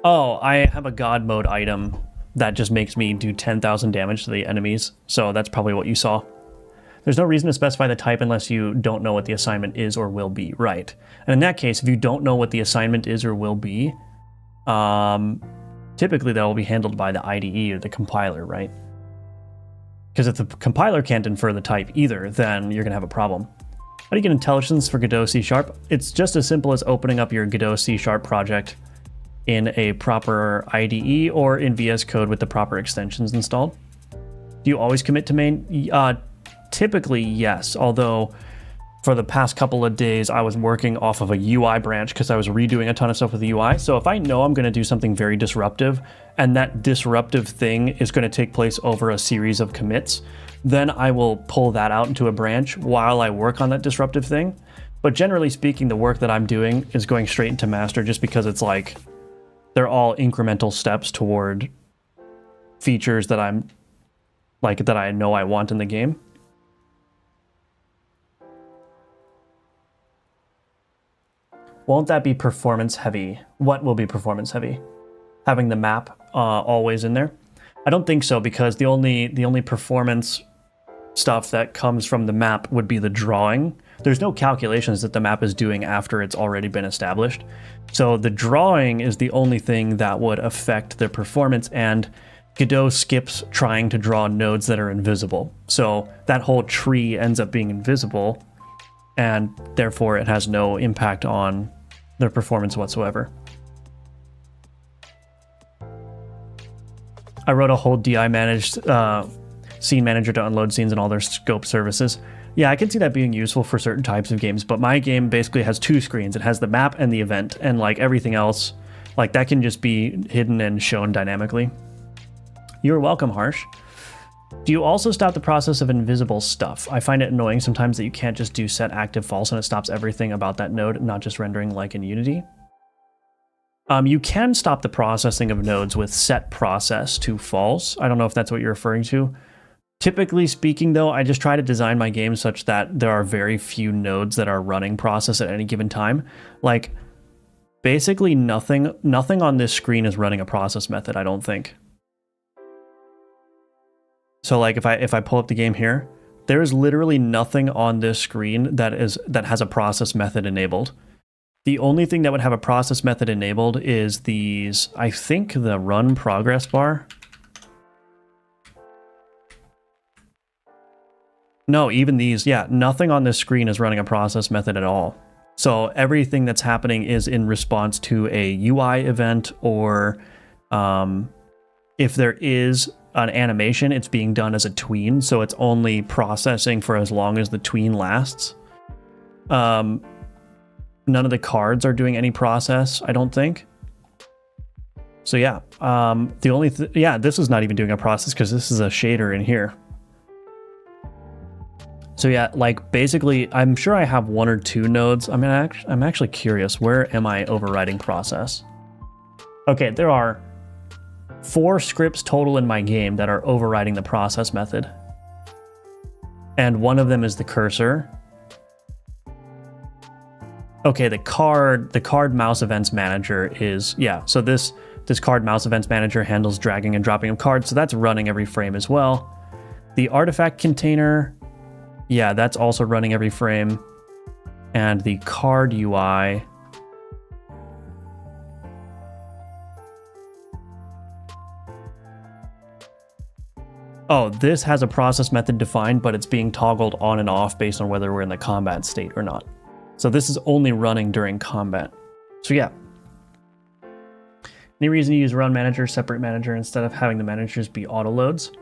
Oh, I have a God mode item that just makes me do 10,000 damage to the enemies. So that's probably what you saw. There's no reason to specify the type unless you don't know what the assignment is or will be. Right. And in that case, if you don't know what the assignment is or will be, typically that will be handled by the IDE or the compiler, right? Because if the compiler can't infer the type either, then you're going to have a problem. How do you get intelligence for Godot C#? It's just as simple as opening up your Godot C# project in a proper IDE or in VS Code with the proper extensions installed. Do you always commit to main? Typically, yes. Although for the past couple of days, I was working off of a UI branch because I was redoing a ton of stuff with the UI. So if I know I'm going to do something very disruptive and that disruptive thing is going to take place over a series of commits, then I will pull that out into a branch while I work on that disruptive thing. But generally speaking, the work that I'm doing is going straight into master just because it's like, they're all incremental steps toward features that I'm like, that I know I want in the game. Won't that be performance heavy? What will be performance heavy? Having the map always in there? I don't think so, because the only performance stuff that comes from the map would be the drawing. There's no calculations that the map is doing after it's already been established. So the drawing is the only thing that would affect the performance, and Godot skips trying to draw nodes that are invisible. So that whole tree ends up being invisible, and therefore it has no impact on their performance whatsoever. I wrote a whole DI managed scene manager to unload scenes and all their scope services. Yeah, I can see that being useful for certain types of games, but my game basically has two screens. It has the map and the event, and like everything else, like that can just be hidden and shown dynamically. You're welcome, Harsh. Do you also stop the process of invisible stuff? I find it annoying sometimes that you can't just do set active false and it stops everything about that node, not just rendering like in Unity. You can stop the processing of nodes with set process to false. I don't know if that's what you're referring to. Typically speaking, though, I just try to design my game such that there are very few nodes that are running process at any given time. Like, basically nothing on this screen is running a process method, I don't think. So like if I pull up the game here, there is literally nothing on this screen that has a process method enabled. The only thing that would have a process method enabled is these, I think, the run progress bar. No, even these, yeah, nothing on this screen is running a process method at all. So everything that's happening is in response to a UI event, or if there is an animation, it's being done as a tween, so it's only processing for as long as the tween lasts. None of the cards are doing any process, I don't think. So yeah, the only this is not even doing a process because this is a shader in here. So yeah, like basically, I'm sure I have 1 or 2 nodes. I mean, I'm actually curious, where am I overriding process? Okay, there are 4 scripts total in my game that are overriding the process method. And one of them is the cursor. Okay, the card mouse events manager is, yeah, so this card mouse events manager handles dragging and dropping of cards, so that's running every frame as well. The artifact container, yeah, that's also running every frame. And the card UI, oh, this has a process method defined, but it's being toggled on and off based on whether we're in the combat state or not. So this is only running during combat. So yeah. Any reason to use run manager, separate manager, instead of having the managers be auto loads?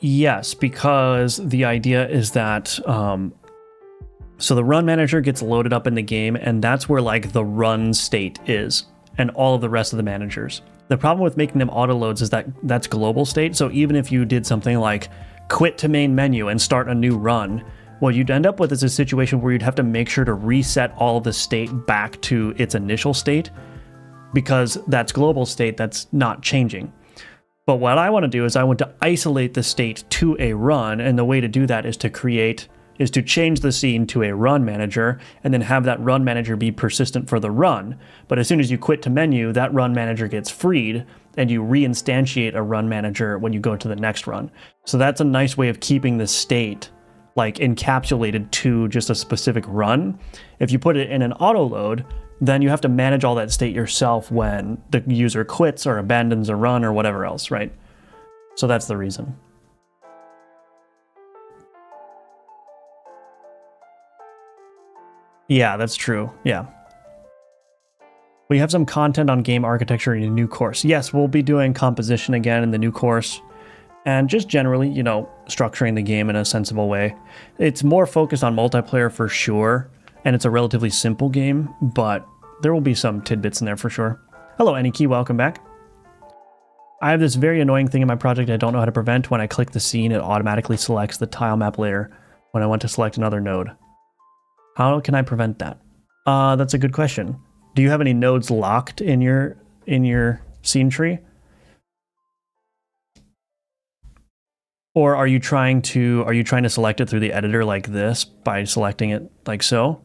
Yes, because the idea is that, so the run manager gets loaded up in the game, and that's where like the run state is, and all of the rest of the managers. The problem with making them auto loads is that that's global state. So even if you did something like quit to main menu and start a new run, what you'd end up with is a situation where you'd have to make sure to reset all of the state back to its initial state, because that's global state, that's not changing. But what I want to do is I want to isolate the state to a run, and the way to do that is to change the scene to a run manager, and then have that run manager be persistent for the run. But as soon as you quit to menu, that run manager gets freed, and you reinstantiate a run manager when you go to the next run. So that's a nice way of keeping the state like encapsulated to just a specific run. If you put it in an auto load, then you have to manage all that state yourself when the user quits or abandons a run or whatever else, right? So that's the reason. Yeah, that's true. Yeah. We have some content on game architecture in a new course. Yes, we'll be doing composition again in the new course. And just generally, you know, structuring the game in a sensible way. It's more focused on multiplayer for sure, and it's a relatively simple game, but there will be some tidbits in there for sure. Hello, Aniki, welcome back. I have this very annoying thing in my project I don't know how to prevent. When I click the scene, it automatically selects the tile map layer when I want to select another node. How can I prevent that? That's a good question. Do you have any nodes locked in your scene tree? Or are you trying to select it through the editor like this by selecting it like so?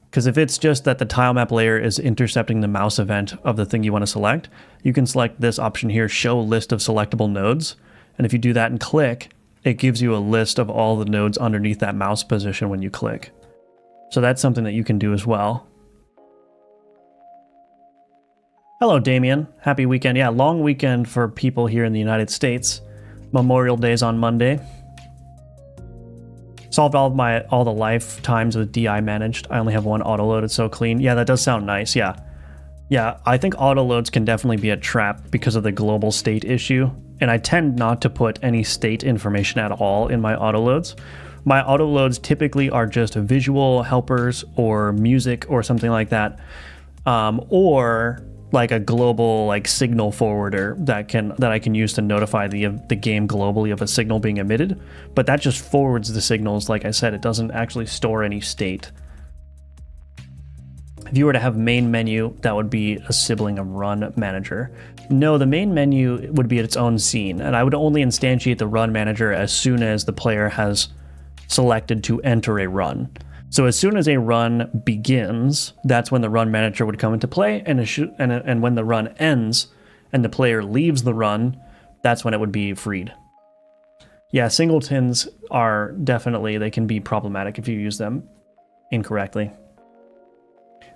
Because if it's just that the tile map layer is intercepting the mouse event of the thing you want to select, you can select this option here, show list of selectable nodes. And if you do that and click, it gives you a list of all the nodes underneath that mouse position when you click. So that's something that you can do as well. Hello, Damien. Happy weekend. Yeah, long weekend for people here in the United States. Memorial Day's on Monday. Solved all the lifetimes with DI managed. I only have one auto load. It's so clean. Yeah, that does sound nice. Yeah. Yeah, I think auto loads can definitely be a trap because of the global state issue. And I tend not to put any state information at all in my auto loads. My auto loads typically are just visual helpers or music or something like that. Or like a global like signal forwarder that I can use to notify the game globally of a signal being emitted, but that just forwards the signals. Like I said, it doesn't actually store any state. If you were to have main menu, that would be a sibling of run manager. No, the main menu would be its own scene, and I would only instantiate the run manager as soon as the player has selected to enter a run. So as soon as a run begins, that's when the run manager would come into play, and when the run ends and the player leaves the run, that's when it would be freed. Yeah, singletons are definitely, they can be problematic if you use them incorrectly.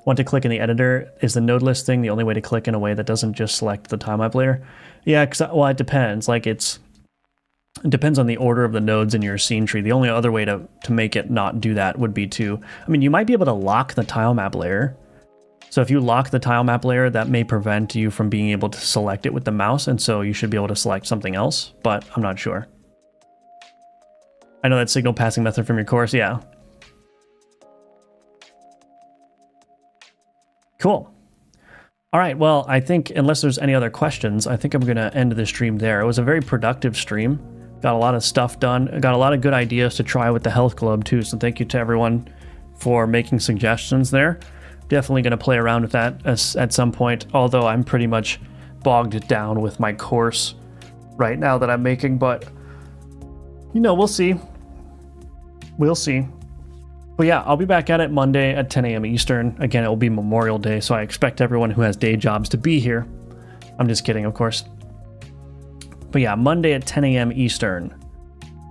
Want to click in the editor? Is the node list thing the only way to click in a way that doesn't just select the tilemap layer? Yeah, well, it depends. Like it depends on the order of the nodes in your scene tree. The only other way to make it not do that would be to, I mean, you might be able to lock the tilemap layer. So if you lock the tilemap layer, that may prevent you from being able to select it with the mouse, and so you should be able to select something else, but I'm not sure. I know that signal passing method from your course, yeah. Cool. All right, well, I think unless there's any other questions, I think I'm going to end the stream there. It was a very productive stream. Got a lot of stuff done. Got a lot of good ideas to try with the health globe too, so thank you to everyone for making suggestions there. Definitely going to play around with that at some point, although I'm pretty much bogged down with my course right now that I'm making, but you know, we'll see. We'll see. But yeah, I'll be back at it Monday at 10 a.m. Eastern. Again, it will be Memorial Day, so I expect everyone who has day jobs to be here. I'm just kidding, of course. But yeah, Monday at 10 a.m. Eastern.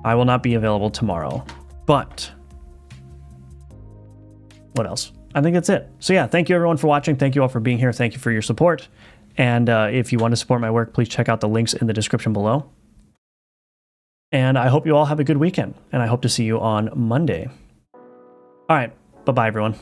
I will not be available tomorrow. But what else? I think that's it. So yeah, thank you everyone for watching. Thank you all for being here. Thank you for your support. And if you want to support my work, please check out the links in the description below. And I hope you all have a good weekend. And I hope to see you on Monday. All right. Bye-bye, everyone.